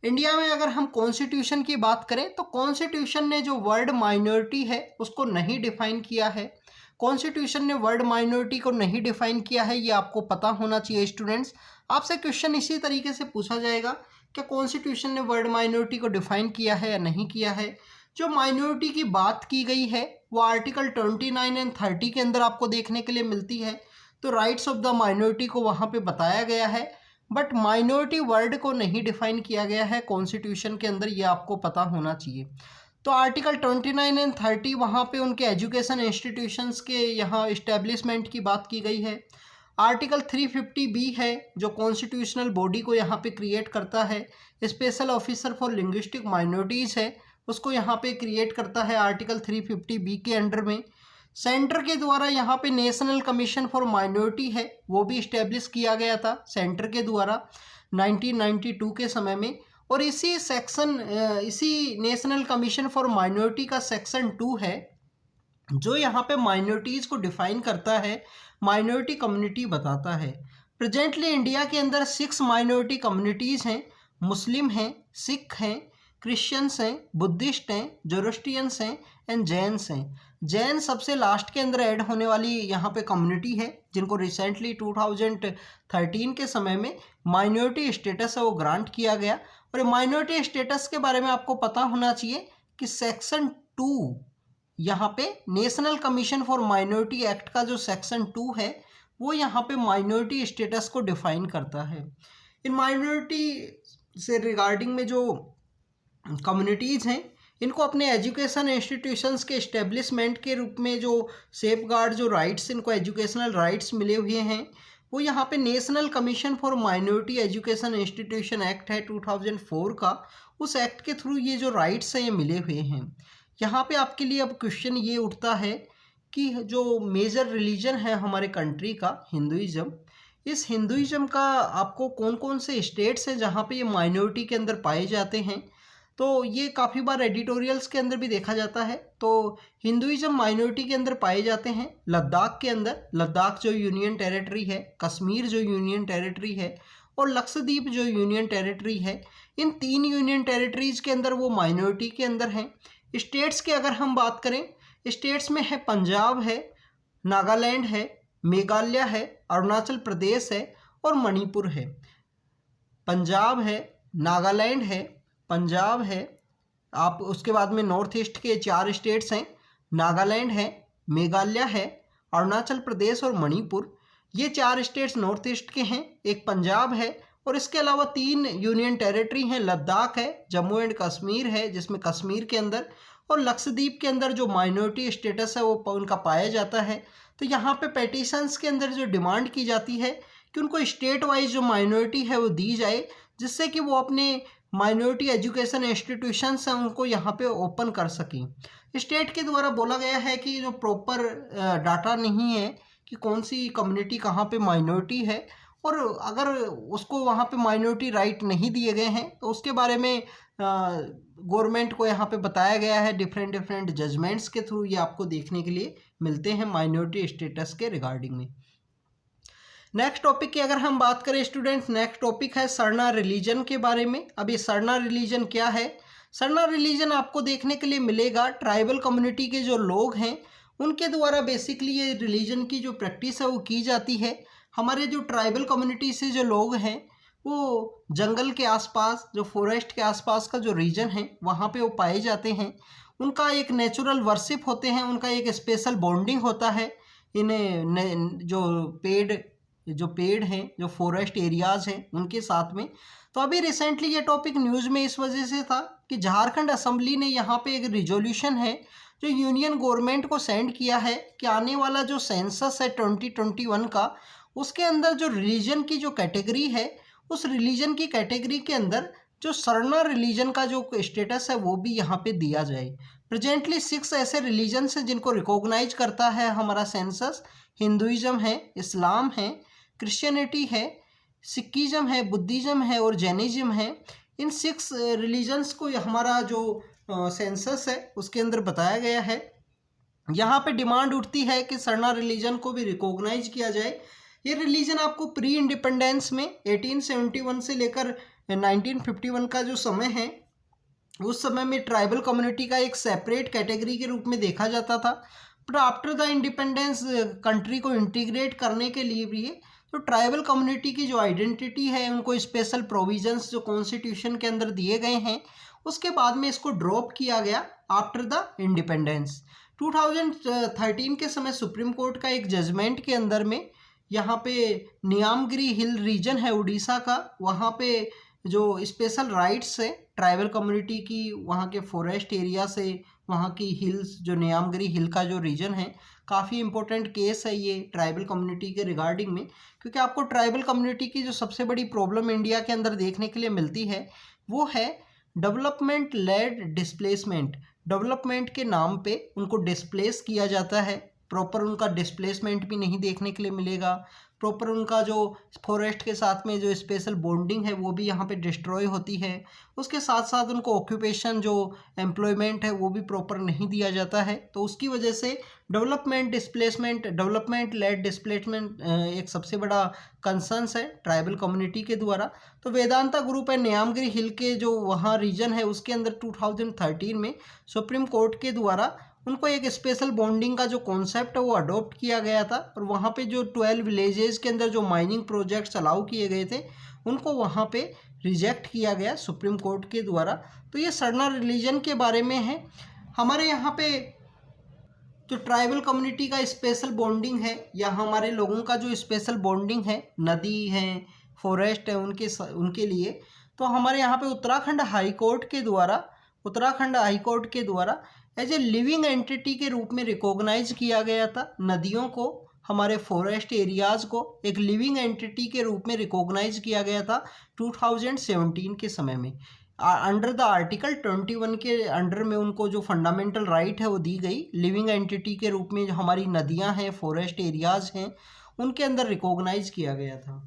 इंडिया में अगर हम कॉन्स्टिट्यूशन की बात करें तो कॉन्स्टिट्यूशन ने जो वर्ड माइनॉरिटी है उसको नहीं डिफाइन किया है। कॉन्स्टिट्यूशन ने वर्ड माइनॉरिटी को नहीं डिफाइन किया है, ये आपको पता होना चाहिए स्टूडेंट्स। आपसे क्वेश्चन इसी तरीके से पूछा जाएगा कि कॉन्स्टिट्यूशन ने वर्ड माइनॉरिटी को डिफाइन किया है या नहीं किया है। जो माइनॉरिटी की बात की गई है वो आर्टिकल 29 एंड 30 के अंदर आपको देखने के लिए मिलती है। तो राइट्स ऑफ द माइनॉरिटी को वहाँ पे बताया गया है, बट माइनॉरिटी वर्ड को नहीं डिफाइन किया गया है कॉन्स्टिट्यूशन के अंदर, ये आपको पता होना चाहिए। तो आर्टिकल 29 एंड 30 वहाँ पे उनके एजुकेशन इंस्टीट्यूशंस के यहाँ इस्टेब्लिशमेंट की बात की गई है। आर्टिकल 350B है जो कॉन्स्टिट्यूशनल बॉडी को यहाँ पे क्रिएट करता है। Special officer for linguistic minorities है उसको यहाँ पे क्रिएट करता है आर्टिकल 350B के अंडर में। सेंटर के द्वारा यहाँ पे नेशनल कमीशन फॉर माइनॉरिटी है वो भी इस्टेब्लिश किया गया था सेंटर के द्वारा 1992 के समय में। और इसी नेशनल कमीशन फॉर माइनॉरिटी का सेक्शन 2 है जो यहाँ पे माइनॉरिटीज़ को डिफाइन करता है, माइनॉरिटी कम्युनिटी बताता है। प्रेजेंटली इंडिया के अंदर 6 माइनॉरिटी कम्युनिटीज़ हैं। मुस्लिम हैं, सिख हैं, क्रिश्चियंस हैं, बुद्धिस्ट हैं, जोरोस्ट्रियंस हैं एंड जैन्स हैं। जैन सबसे लास्ट के अंदर ऐड होने वाली यहाँ पे कम्युनिटी है जिनको रिसेंटली 2013 के समय में माइनॉरिटी स्टेटस है वो ग्रांट किया गया। और माइनॉरिटी स्टेटस के बारे में आपको पता होना चाहिए कि सेक्शन 2 यहाँ पे national commission for minority act का जो सेक्शन 2 है वो यहाँ पे माइनॉरिटी स्टेटस को डिफाइन करता है। इन माइनॉरिटी से रिगार्डिंग में जो कम्युनिटीज़ हैं इनको अपने एजुकेशन इंस्टीट्यूशंस के इस्टेब्लिशमेंट के रूप में जो सेफगार्ड जो राइट्स इनको एजुकेशनल राइट्स मिले हुए हैं वो यहाँ पे national commission for minority education institution act है 2004 का, उस एक्ट के थ्रू ये जो राइट्स हैं ये मिले हुए हैं। यहाँ पे आपके लिए अब क्वेश्चन ये उठता है कि जो मेजर रिलीजन है हमारे कंट्री का हिंदुइज़्म, इस हिंदुइज्म का आपको कौन कौन से स्टेट्स हैं जहाँ पे ये माइनॉरिटी के अंदर पाए जाते हैं, तो ये काफ़ी बार एडिटोरियल्स के अंदर भी देखा जाता है। तो हिंदुइज्म माइनॉरिटी के अंदर पाए जाते हैं लद्दाख के अंदर, लद्दाख जो यूनियन टेरिटरी है, कश्मीर जो यूनियन टेरिटरी है, और लक्षद्वीप जो यूनियन टेरिटरी है। इन 3 यूनियन टेरिटरीज के अंदर वो माइनॉरिटी के अंदर हैं। स्टेट्स की अगर हम बात करें, स्टेट्स में है पंजाब है, नागालैंड है, मेघालय है, अरुणाचल प्रदेश है और मणिपुर है। पंजाब है, नागालैंड है, पंजाब है, आप उसके बाद में नॉर्थ ईस्ट के 4 स्टेट्स हैं, नागालैंड है, मेघालय है, अरुणाचल प्रदेश और मणिपुर। ये 4 स्टेट्स नॉर्थ ईस्ट के हैं, एक पंजाब है, और इसके अलावा 3 यूनियन टेरिटरी हैं, लद्दाख है, जम्मू एंड कश्मीर है जिसमें कश्मीर के अंदर, और लक्षद्वीप के अंदर जो माइनॉरिटी स्टेटस है वो उनका पाया जाता है। तो यहाँ पे पेटिशंस के अंदर जो डिमांड की जाती है कि उनको स्टेट वाइज जो माइनॉरिटी है वो दी जाए, जिससे कि वो अपने माइनॉरिटी एजुकेशन इंस्टीट्यूशंस हैं उनको यहाँ पे ओपन कर सकें। स्टेट के द्वारा बोला गया है कि जो प्रॉपर डाटा नहीं है कि कौन सी कम्युनिटी कहाँ पे माइनॉरिटी है, और अगर उसको वहाँ पे माइनॉरिटी राइट नहीं दिए गए हैं तो उसके बारे में गवर्नमेंट को यहाँ पे बताया गया है। डिफरेंट जजमेंट्स के थ्रू ये आपको देखने के लिए मिलते हैं माइनॉरिटी स्टेटस के रिगार्डिंग में। नेक्स्ट टॉपिक की अगर हम बात करें स्टूडेंट्स, नेक्स्ट टॉपिक है सरना रिलीजन के बारे में। अब ये सरना रिलीजन क्या है? सरना रिलीजन आपको देखने के लिए मिलेगा ट्राइबल कम्युनिटी के जो लोग हैं उनके द्वारा बेसिकली ये रिलीजन की जो प्रैक्टिस है वो की जाती है। हमारे जो ट्राइबल कम्युनिटी से जो लोग हैं वो जंगल के आसपास, जो फॉरेस्ट के आसपास का जो रीजन है वहाँ पे वो पाए जाते हैं। उनका एक नेचुरल वर्शिप होते हैं, उनका एक स्पेशल बॉन्डिंग होता है इन जो पेड़ हैं, जो फॉरेस्ट एरियाज़ हैं उनके साथ में। तो अभी रिसेंटली ये टॉपिक न्यूज़ में इस वजह से था कि झारखंड असेंबली ने यहाँ पे एक रिजोल्यूशन है जो यूनियन गवर्नमेंट को सेंड किया है कि आने वाला जो सेंसस है 2021 का, उसके अंदर जो रिलीजन की जो कैटेगरी है उस रिलीजन की कैटेगरी के अंदर जो सरना रिलीजन का जो स्टेटस है वो भी यहाँ पे दिया जाए। प्रेजेंटली 6 ऐसे रिलीजन्स हैं जिनको रिकॉग्नाइज करता है हमारा सेंसस। हिंदुइज्म है, इस्लाम है, क्रिश्चियनिटी है, सिखिज्म है, बुद्धिज्म है और जैनिज्म है। इन 6 रिलीजन्स को हमारा जो सेंसस है उसके अंदर बताया गया है। यहाँ पे डिमांड उठती है कि सरना रिलीजन को भी रिकॉग्नाइज किया जाए। ये रिलीजन आपको प्री इंडिपेंडेंस में 1871 से लेकर 1951 का जो समय है उस समय में ट्राइबल कम्युनिटी का एक सेपरेट कैटेगरी के रूप में देखा जाता था। But after the independence country को इंटीग्रेट करने के लिए भी तो ट्राइबल कम्युनिटी की जो आइडेंटिटी है उनको स्पेशल प्रोविजंस जो कॉन्स्टिट्यूशन के अंदर दिए गए हैं उसके बाद में इसको ड्रॉप किया गया आफ्टर द इंडिपेंडेंस। 2013 के समय सुप्रीम कोर्ट का एक जजमेंट के अंदर में यहाँ पे नियामगिरी हिल रीजन है उड़ीसा का, वहाँ पे जो स्पेशल राइट्स है ट्राइबल कम्युनिटी की, वहाँ के फॉरेस्ट एरिया से वहाँ की हिल्स, जो नियामगिरी हिल का जो रीजन है, काफ़ी इंपॉर्टेंट केस है ये ट्राइबल कम्युनिटी के रिगार्डिंग में। क्योंकि आपको ट्राइबल कम्युनिटी की जो सबसे बड़ी प्रॉब्लम इंडिया के अंदर देखने के लिए मिलती है वो है डेवलपमेंट लेड डिस्प्लेसमेंट। डेवलपमेंट के नाम पे उनको डिस्प्लेस किया जाता है, प्रॉपर उनका डिस्प्लेसमेंट भी नहीं देखने के लिए मिलेगा, प्रॉपर उनका जो फॉरेस्ट के साथ में जो स्पेशल बॉन्डिंग है वो भी यहाँ पे डिस्ट्रॉय होती है। उसके साथ साथ उनको ऑक्यूपेशन जो एम्प्लॉयमेंट है वो भी प्रॉपर नहीं दिया जाता है। तो उसकी वजह से डेवलपमेंट लेड डिस्प्लेसमेंट एक सबसे बड़ा कंसर्न्स है ट्राइबल कम्युनिटी के द्वारा। तो वेदांता ग्रुप है नियामगिरी हिल के जो वहाँ रीजन है उसके अंदर 2013 में सुप्रीम कोर्ट के द्वारा उनको एक स्पेशल बॉन्डिंग का जो कॉन्सेप्ट है वो अडॉप्ट किया गया था। और वहाँ पे जो 12 विलेजेस के अंदर जो माइनिंग प्रोजेक्ट्स अलाउ किए गए थे उनको वहाँ पे रिजेक्ट किया गया सुप्रीम कोर्ट के द्वारा। तो ये सरना रिलीजन के बारे में है। हमारे यहाँ पे जो ट्राइबल कम्युनिटी का स्पेशल बॉन्डिंग है या हमारे लोगों का जो स्पेशल बॉन्डिंग है, नदी है, फॉरेस्ट है, उनके लिए, तो हमारे यहाँ पे उत्तराखंड हाई कोर्ट के द्वारा एज ए लिविंग एंटिटी के रूप में रिकॉग्नाइज किया गया था। नदियों को, हमारे फॉरेस्ट एरियाज़ को एक लिविंग एंटिटी के रूप में रिकॉग्नाइज किया गया था 2017 के समय में। अंडर द आर्टिकल 21 के अंडर में उनको जो फंडामेंटल राइट है वो दी गई लिविंग एंटिटी के रूप में। जो हमारी नदियां हैं, फॉरेस्ट एरियाज़ हैं, उनके अंदर रिकॉग्नाइज किया गया था।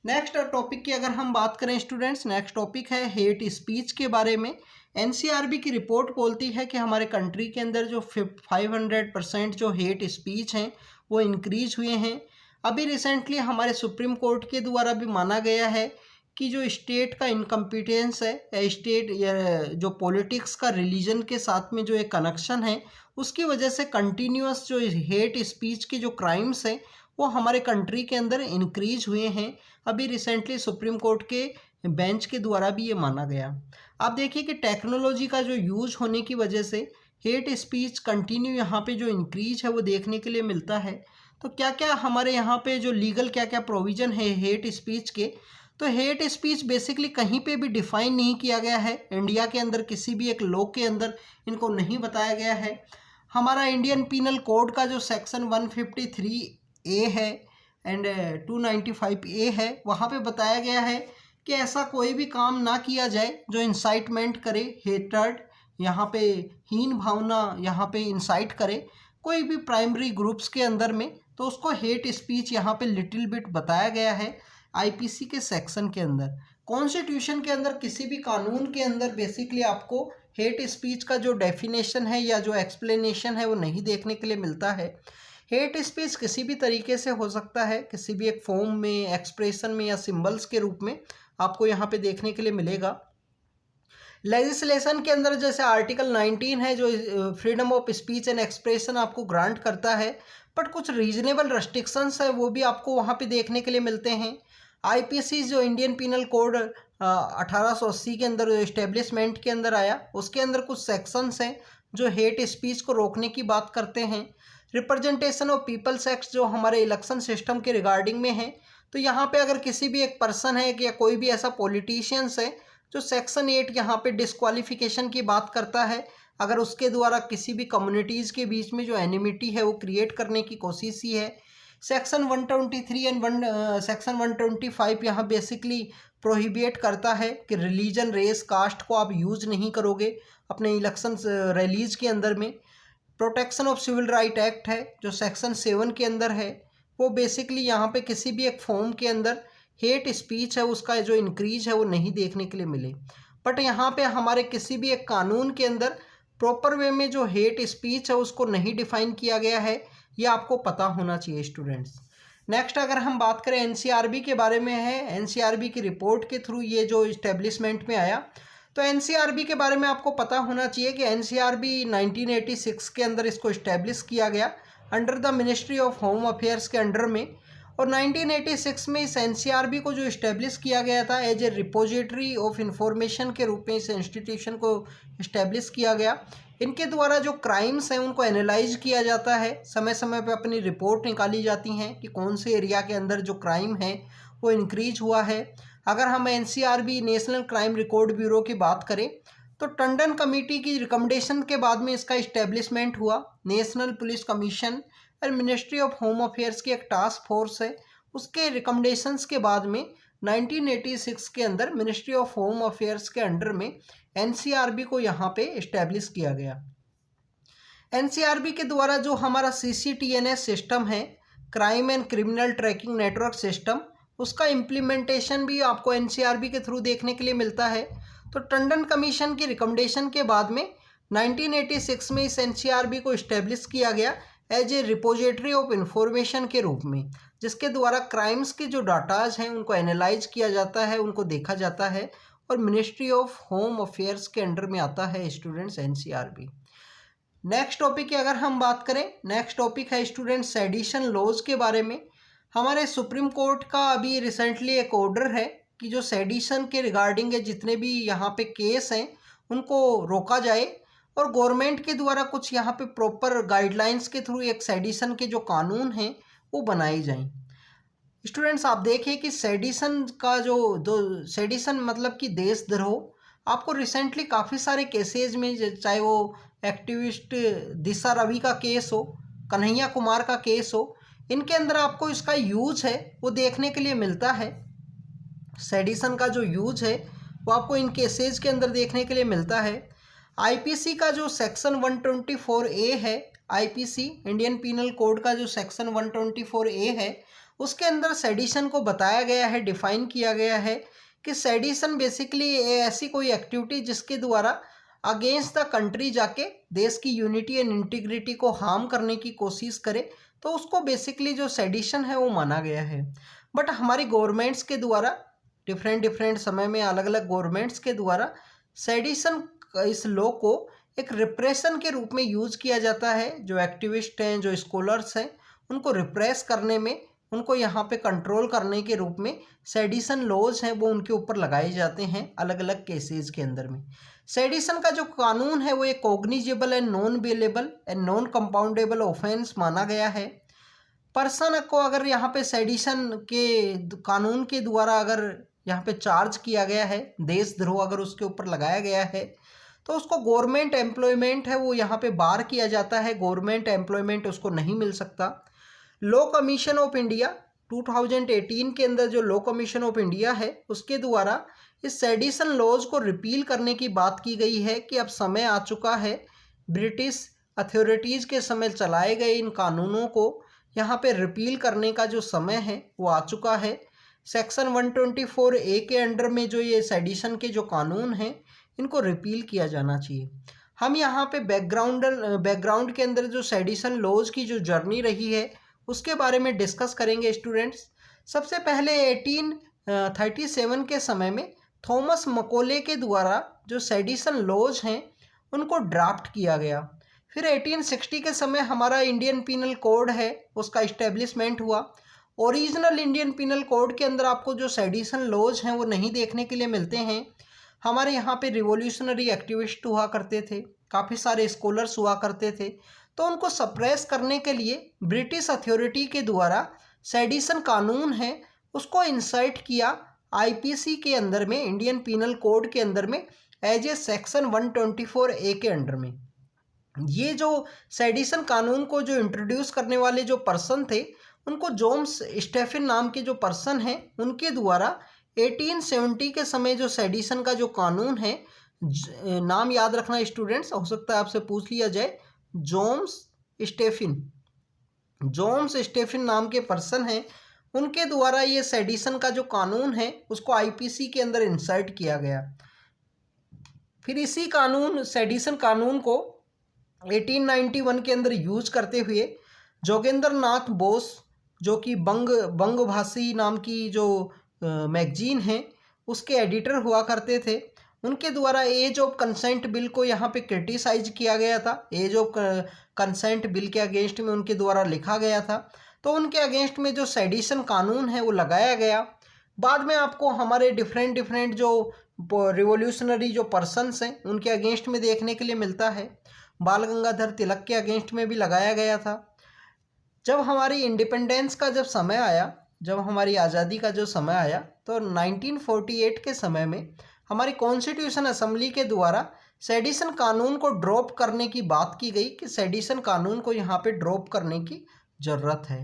नेक्स्ट टॉपिक की अगर हम बात करें स्टूडेंट्स, नेक्स्ट टॉपिक है हेट स्पीच के बारे में। एनसीआरबी की रिपोर्ट बोलती है कि हमारे कंट्री के अंदर जो 500% जो हेट स्पीच हैं वो इंक्रीज हुए हैं। अभी रिसेंटली हमारे सुप्रीम कोर्ट के द्वारा भी माना गया है कि जो स्टेट का इनकम्पिटेंस है, स्टेट जो पॉलिटिक्स का रिलीजन के साथ में जो एक कनेक्शन है, उसकी वजह से कंटिन्यूअस जो हेट स्पीच के जो क्राइम्स हैं वो हमारे कंट्री के अंदर इंक्रीज हुए हैं। अभी रिसेंटली सुप्रीम कोर्ट के बेंच के द्वारा भी ये माना गया। आप देखिए कि टेक्नोलॉजी का जो यूज होने की वजह से हेट स्पीच कंटिन्यू यहाँ पे जो इंक्रीज है वो देखने के लिए मिलता है। तो क्या क्या हमारे यहाँ पे जो लीगल क्या क्या प्रोविज़न है हेट स्पीच के, तो हेट स्पीच बेसिकली कहीं पे भी डिफाइन नहीं किया गया है। इंडिया के अंदर किसी भी एक लॉ के अंदर इनको नहीं बताया गया है। हमारा इंडियन पीनल कोड का जो सेक्शन 153A है एंड 295A है, वहाँ पे बताया गया है कि ऐसा कोई भी काम ना किया जाए जो इंसाइटमेंट करे, हेट्रेड, यहाँ पे हीन भावना यहाँ पे इंसाइट करे कोई भी प्राइमरी ग्रुप्स के अंदर में, तो उसको हेट स्पीच यहाँ पे लिटिल बिट बताया गया है आईपीसी के सेक्शन के अंदर। कॉन्स्टिट्यूशन के अंदर किसी भी कानून के अंदर बेसिकली आपको हेट स्पीच का जो डेफिनेशन है या जो एक्सप्लेनेशन है वो नहीं देखने के लिए मिलता है। हेट स्पीच किसी भी तरीके से हो सकता है, किसी भी एक फॉर्म में, एक्सप्रेशन में या सिंबल्स के रूप में आपको यहाँ पे देखने के लिए मिलेगा। लेजिस्लेशन के अंदर जैसे आर्टिकल 19 है जो freedom of speech and expression आपको ग्रांट करता है, बट कुछ रीजनेबल रेस्ट्रिक्शंस है वो भी आपको वहाँ पे देखने के लिए मिलते हैं। आईपीसी जो इंडियन पीनल कोड 1880 के अंदर इस्टेब्लिशमेंट के अंदर आया, उसके अंदर कुछ सेक्शंस हैं जो हेट स्पीच को रोकने की बात करते हैं। रिप्रेजेंटेशन ऑफ पीपल्स एक्ट जो हमारे इलेक्शन सिस्टम के रिगार्डिंग में है, तो यहाँ पे अगर किसी भी एक पर्सन है या कोई भी ऐसा पॉलिटिशियंस है जो सेक्शन 8 यहाँ पे डिस्क्वालिफिकेशन की बात करता है, अगर उसके द्वारा किसी भी कम्युनिटीज़ के बीच में जो एनिमिटी है वो क्रिएट करने की कोशिश ही है। सेक्शन 123 एंड सेक्शन 125 यहाँ बेसिकली प्रोहिबिट करता है कि रिलीजन, रेस, कास्ट को आप यूज़ नहीं करोगे अपने इलेक्शन रैलीज के अंदर में। Protection of civil right act है जो सेक्शन 7 के अंदर है, वो बेसिकली यहाँ पे किसी भी एक फॉर्म के अंदर हेट स्पीच है उसका जो इंक्रीज है वो नहीं देखने के लिए मिले। बट यहाँ पे हमारे किसी भी एक कानून के अंदर प्रॉपर वे में जो हेट स्पीच है उसको नहीं डिफाइन किया गया है, ये आपको पता होना चाहिए स्टूडेंट्स। नेक्स्ट अगर हम बात करें एनसीआरबी के बारे में है, एनसीआरबी की रिपोर्ट के थ्रू ये जो इस्टेब्लिशमेंट में आया, तो एनसीआरबी के बारे में आपको पता होना चाहिए कि एनसीआरबी 1986 के अंदर इसको इस्टेब्लिश किया गया under the ministry of home affairs के अंडर में। और 1986 में इस एनसीआरबी को जो इस्टेब्लिश किया गया था as a repository of information के रूप में इस इंस्टीट्यूशन को इस्टेब्लिश किया गया। इनके द्वारा जो क्राइम्स हैं उनको एनालाइज किया जाता है, समय समय पे अपनी रिपोर्ट निकाली जाती हैं कि कौन से एरिया के अंदर जो क्राइम है वो इंक्रीज हुआ है। अगर हम NCRB national crime record bureau की बात करें तो टंडन कमेटी की रिकमेंडेशन के बाद में इसका इस्टेब्लिशमेंट हुआ। नेशनल पुलिस कमीशन और मिनिस्ट्री ऑफ होम अफेयर्स की एक टास्क फोर्स है, उसके रिकमेंडेशंस के बाद में 1986 के अंदर मिनिस्ट्री ऑफ होम अफेयर्स के अंडर में एनसीआरबी को यहाँ पे इस्टेब्लिश किया गया। एनसीआरबी के द्वारा जो हमारा सीसीटीएनएस सिस्टम है, crime and criminal tracking network system, उसका इम्प्लीमेंटेशन भी आपको एनसीआरबी के थ्रू देखने के लिए मिलता है। तो टंडन कमीशन की रिकमेंडेशन के बाद में 1986 में इस एनसीआरबी को इस्टेब्लिश किया गया as a repository of information के रूप में, जिसके द्वारा क्राइम्स के जो डाटाज हैं उनको एनालाइज किया जाता है, उनको देखा जाता है, और मिनिस्ट्री ऑफ होम अफेयर्स के अंडर में आता है स्टूडेंट्स एनसीआरबी। नेक्स्ट टॉपिक की अगर हम बात करें, नेक्स्ट टॉपिक है स्टूडेंट्स सेडिशन लॉज के बारे में। हमारे सुप्रीम कोर्ट का अभी रिसेंटली एक ऑर्डर है कि जो सेडिशन के रिगार्डिंग है जितने भी यहाँ पे केस हैं उनको रोका जाए और गवर्नमेंट के द्वारा कुछ यहाँ पे प्रॉपर गाइडलाइंस के थ्रू एक सेडिशन के जो कानून हैं वो बनाए जाएं। स्टूडेंट्स आप देखिए कि सेडिशन का जो सेडिशन मतलब कि देशद्रोह, आपको रिसेंटली काफ़ी सारे केसेज में, चाहे वो एक्टिविस्ट दिशा रवि का केस हो, कन्हैया कुमार का केस हो, इनके अंदर आपको इसका यूज है वो देखने के लिए मिलता है। सेडिशन का जो यूज है वो आपको इन केसेज के अंदर देखने के लिए मिलता है। आईपीसी का जो सेक्शन 124A है, आईपीसी इंडियन पीनल कोड का जो सेक्शन 124A है उसके अंदर सेडिशन को बताया गया है, डिफाइन किया गया है कि सेडिशन बेसिकली ऐसी कोई एक्टिविटी जिसके द्वारा अगेंस्ट द कंट्री जाके देश की यूनिटी एंड इंटीग्रिटी को हार्म करने की कोशिश करे, तो उसको बेसिकली जो सेडिशन है वो माना गया है। बट हमारी गवर्नमेंट्स के द्वारा डिफरेंट समय में अलग अलग गवर्नमेंट्स के द्वारा सेडिशन इस लॉ को एक रिप्रेशन के रूप में यूज़ किया जाता है। जो एक्टिविस्ट हैं, जो स्कॉलर्स हैं, उनको रिप्रेस करने में, उनको यहाँ पे कंट्रोल करने के रूप में सेडिशन लॉज हैं वो उनके ऊपर लगाए जाते हैं अलग अलग केसेस के अंदर में। सेडिशन का जो कानून है वो एक cognizable and non bailable and non compoundable offence माना गया है। पर्सन को अगर यहाँ पे सेडिशन के कानून के द्वारा अगर यहाँ पे चार्ज किया गया है, देशद्रोह अगर उसके ऊपर लगाया गया है, तो उसको गवर्नमेंट एम्प्लॉयमेंट है वो यहाँ पे बार किया जाता है, गवर्नमेंट एम्प्लॉयमेंट उसको नहीं मिल सकता। लॉ कमीशन ऑफ इंडिया 2018 के अंदर जो लॉ कमीशन ऑफ इंडिया है उसके द्वारा इस सेडिशन लॉज को रिपील करने की बात की गई है कि अब समय आ चुका है, ब्रिटिश अथॉरिटीज़ के समय चलाए गए इन कानूनों को यहाँ पे रिपील करने का जो समय है वो आ चुका है। सेक्शन 124A के अंडर में जो ये सेडिशन के जो कानून हैं इनको रिपील किया जाना चाहिए। हम यहाँ पे बैकग्राउंड के अंदर जो सेडिशन लॉज की जो जर्नी रही है उसके बारे में डिस्कस करेंगे स्टूडेंट्स। सबसे पहले 1837 के समय में थॉमस मकोले के द्वारा जो सेडिशन लॉज हैं उनको ड्राफ्ट किया गया। फिर 1860 के समय हमारा इंडियन पीनल कोड है उसका इस्टेब्लिशमेंट हुआ। ओरिजिनल इंडियन पीनल कोड के अंदर आपको जो सेडिशन लॉज हैं वो नहीं देखने के लिए मिलते हैं। हमारे यहाँ पे रिवॉल्यूशनरी एक्टिविस्ट हुआ करते थे, काफ़ी सारे स्कॉलर्स हुआ करते थे, तो उनको सप्रेस करने के लिए ब्रिटिश अथॉरिटी के द्वारा सेडिशन कानून है उसको इंसर्ट किया आईपीसी के अंदर में, इंडियन पीनल कोड के अंदर में एज ए सेक्शन 124A के अंडर में। ये जो सेडिशन कानून को जो इंट्रोड्यूस करने वाले जो पर्सन थे उनको जोम्स स्टेफिन नाम के जो पर्सन हैं उनके द्वारा 1870 के समय जो सेडिशन का जो कानून है, नाम याद रखना स्टूडेंट्स, हो सकता है आपसे पूछ लिया जाए, जोम्स स्टेफिन नाम के पर्सन हैं, उनके द्वारा ये सेडिशन का जो कानून है उसको आईपीसी के अंदर इंसर्ट किया गया। फिर इसी कानून सेडिशन कानून को 1891 के अंदर यूज करते हुए जोगेंद्र नाथ बोस जो कि बंगभाषी नाम की जो मैगजीन है उसके एडिटर हुआ करते थे, उनके द्वारा एज ऑफ कंसेंट बिल को यहाँ पे क्रिटिसाइज किया गया था। एज ऑफ कंसेंट बिल के अगेंस्ट में उनके द्वारा लिखा गया था, तो उनके अगेंस्ट में जो सेडिशन कानून है वो लगाया गया। बाद में आपको हमारे डिफरेंट जो रिवोल्यूशनरी जो पर्सन्स हैं उनके अगेंस्ट में देखने के लिए मिलता है। बाल गंगाधर तिलक के अगेंस्ट में भी लगाया गया था। जब हमारी इंडिपेंडेंस का जब समय आया, जब हमारी आज़ादी का जो समय आया, तो 1948 के समय में हमारी कॉन्स्टिट्यूशन असेंबली के द्वारा सेडिशन कानून को ड्रॉप करने की बात की गई कि सेडिशन कानून को यहाँ पे ड्रॉप करने की ज़रूरत है।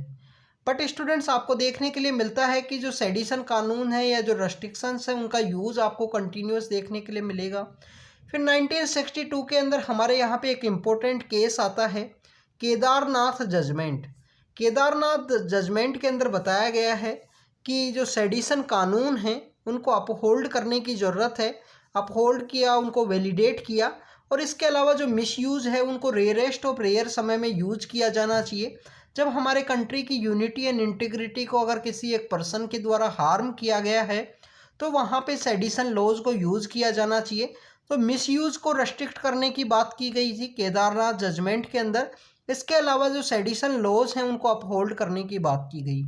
बट स्टूडेंट्स आपको देखने के लिए मिलता है कि जो सेडिशन कानून है या जो रेस्ट्रिक्शंस है उनका यूज़ आपको कंटिन्यूस देखने के लिए मिलेगा। फिर 1962 के अंदर हमारे यहाँ पे एक इम्पोर्टेंट केस आता है, केदारनाथ जजमेंट। केदारनाथ जजमेंट के अंदर बताया गया है कि जो सेडिशन कानून हैं उनको अपहोल्ड करने की ज़रूरत है, अपहोल्ड किया, उनको वैलिडेट किया, और इसके अलावा जो मिसयूज़ है उनको रेयरेस्ट ऑफ रेयर समय में यूज किया जाना चाहिए। जब हमारे कंट्री की यूनिटी एंड इंटीग्रिटी को अगर किसी एक पर्सन के द्वारा हार्म किया गया है तो वहाँ पे सेडिशन लॉज को यूज़ किया जाना चाहिए। तो मिसयूज़ को रेस्ट्रिक्ट करने की बात की गई थी केदारनाथ जजमेंट के अंदर। इसके अलावा जो सेडिशन लॉज हैं उनको अपहोल्ड करने की बात की गई।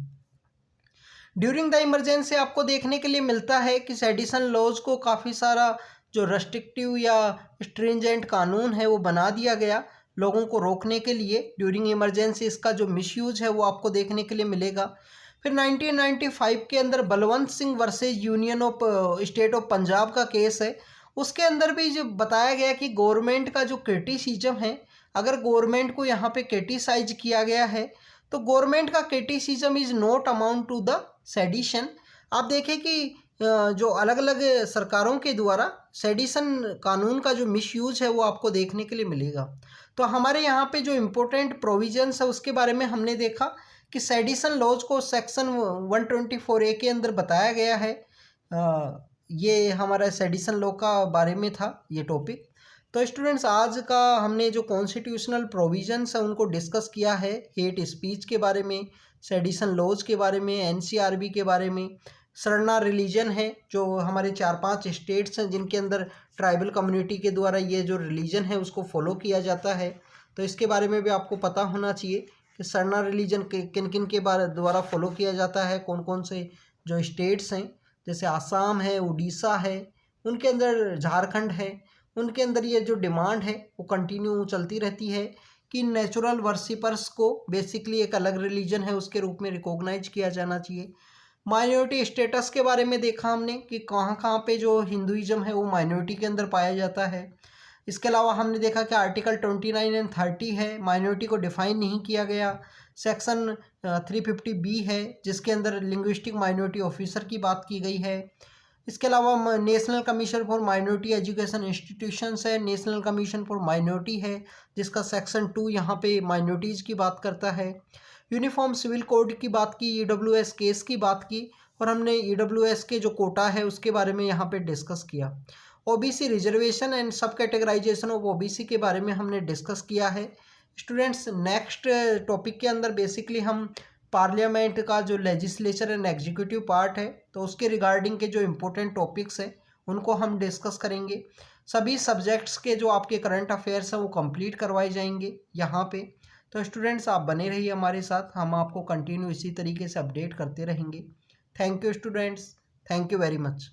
ड्यूरिंग द इमरजेंसी आपको देखने के लिए मिलता है कि सेडिशन लॉज को काफ़ी सारा जो रेस्ट्रिक्टिव या स्ट्रिंजेंट कानून है वो बना दिया गया लोगों को रोकने के लिए। ड्यूरिंग इमरजेंसी इसका जो मिसयूज है वो आपको देखने के लिए मिलेगा। फिर 1995 के अंदर Balwant Singh versus union of state of Punjab का केस है, उसके अंदर भी जो बताया गया कि गवर्नमेंट का जो क्रिटिसिज्म है, अगर गवर्नमेंट को यहाँ पे क्रिटिसाइज किया गया है तो गवर्नमेंट का criticism is not amount to the sedition. आप देखें कि जो अलग अलग सरकारों के द्वारा सेडिशन कानून का जो मिसयूज है वो आपको देखने के लिए मिलेगा। तो हमारे यहाँ पे जो इम्पोर्टेंट प्रोविजंस है उसके बारे में हमने देखा कि सेडिशन लॉज को सेक्शन 124A के अंदर बताया गया है। ये हमारा सेडिशन लॉ का बारे में था ये टॉपिक। तो स्टूडेंट्स आज का हमने जो कॉन्स्टिट्यूशनल प्रोविजंस है उनको डिस्कस किया है, हेट स्पीच के बारे में, सेडिशन लॉज के बारे में, एनसीआरबी के बारे में, सरना रिलीजन है जो हमारे 4-5 स्टेट्स हैं जिनके अंदर ट्राइबल कम्युनिटी के द्वारा ये जो रिलीजन है उसको फॉलो किया जाता है। तो इसके बारे में भी आपको पता होना चाहिए कि सरना रिलीजन किन किन के बारे द्वारा फॉलो किया जाता है, कौन कौन से जो स्टेट्स हैं, जैसे आसाम है, उड़ीसा है, उनके अंदर झारखंड है, उनके अंदर ये जो डिमांड है वो कंटिन्यू चलती रहती है कि नेचुरल वर्शिपर्स को बेसिकली एक अलग रिलीजन है उसके रूप में रिकॉग्नाइज किया जाना चाहिए। माइनॉरिटी स्टेटस के बारे में देखा हमने कि कहाँ कहाँ पे जो हिंदुइज्म है वो माइनॉरिटी के अंदर पाया जाता है। इसके अलावा हमने देखा कि आर्टिकल 29 एंड 30 है, माइनॉरिटी को डिफाइन नहीं किया गया। सेक्शन 350B है जिसके अंदर लिंग्विस्टिक माइनॉरिटी ऑफिसर की बात की गई है। इसके अलावा national commission for minority education institutions है, नेशनल कमीशन फॉर माइनॉरिटी है जिसका सेक्शन 2 यहाँ पे माइनॉरिटीज़ की बात करता है। यूनिफॉर्म सिविल कोड की बात की, EWS केस की बात की, और हमने EWS के जो कोटा है उसके बारे में यहाँ पे डिस्कस किया। OBC रिजर्वेशन एंड सब कैटेगराइजेशन ऑफ OBC के बारे में हमने डिस्कस किया है। स्टूडेंट्स नेक्स्ट टॉपिक के अंदर बेसिकली हम पार्लियामेंट का जो लेजिस्लेचर एंड एग्जीक्यूटिव पार्ट है तो उसके रिगार्डिंग के जो इम्पोर्टेंट टॉपिक्स हैं उनको हम डिस्कस करेंगे। सभी सब्जेक्ट्स के जो आपके करंट अफेयर्स हैं वो कंप्लीट करवाए जाएंगे यहाँ पे। तो स्टूडेंट्स आप बने रहिए हमारे साथ, हम आपको कंटिन्यू इसी तरीके से अपडेट करते रहेंगे। Thank you students, thank you very much.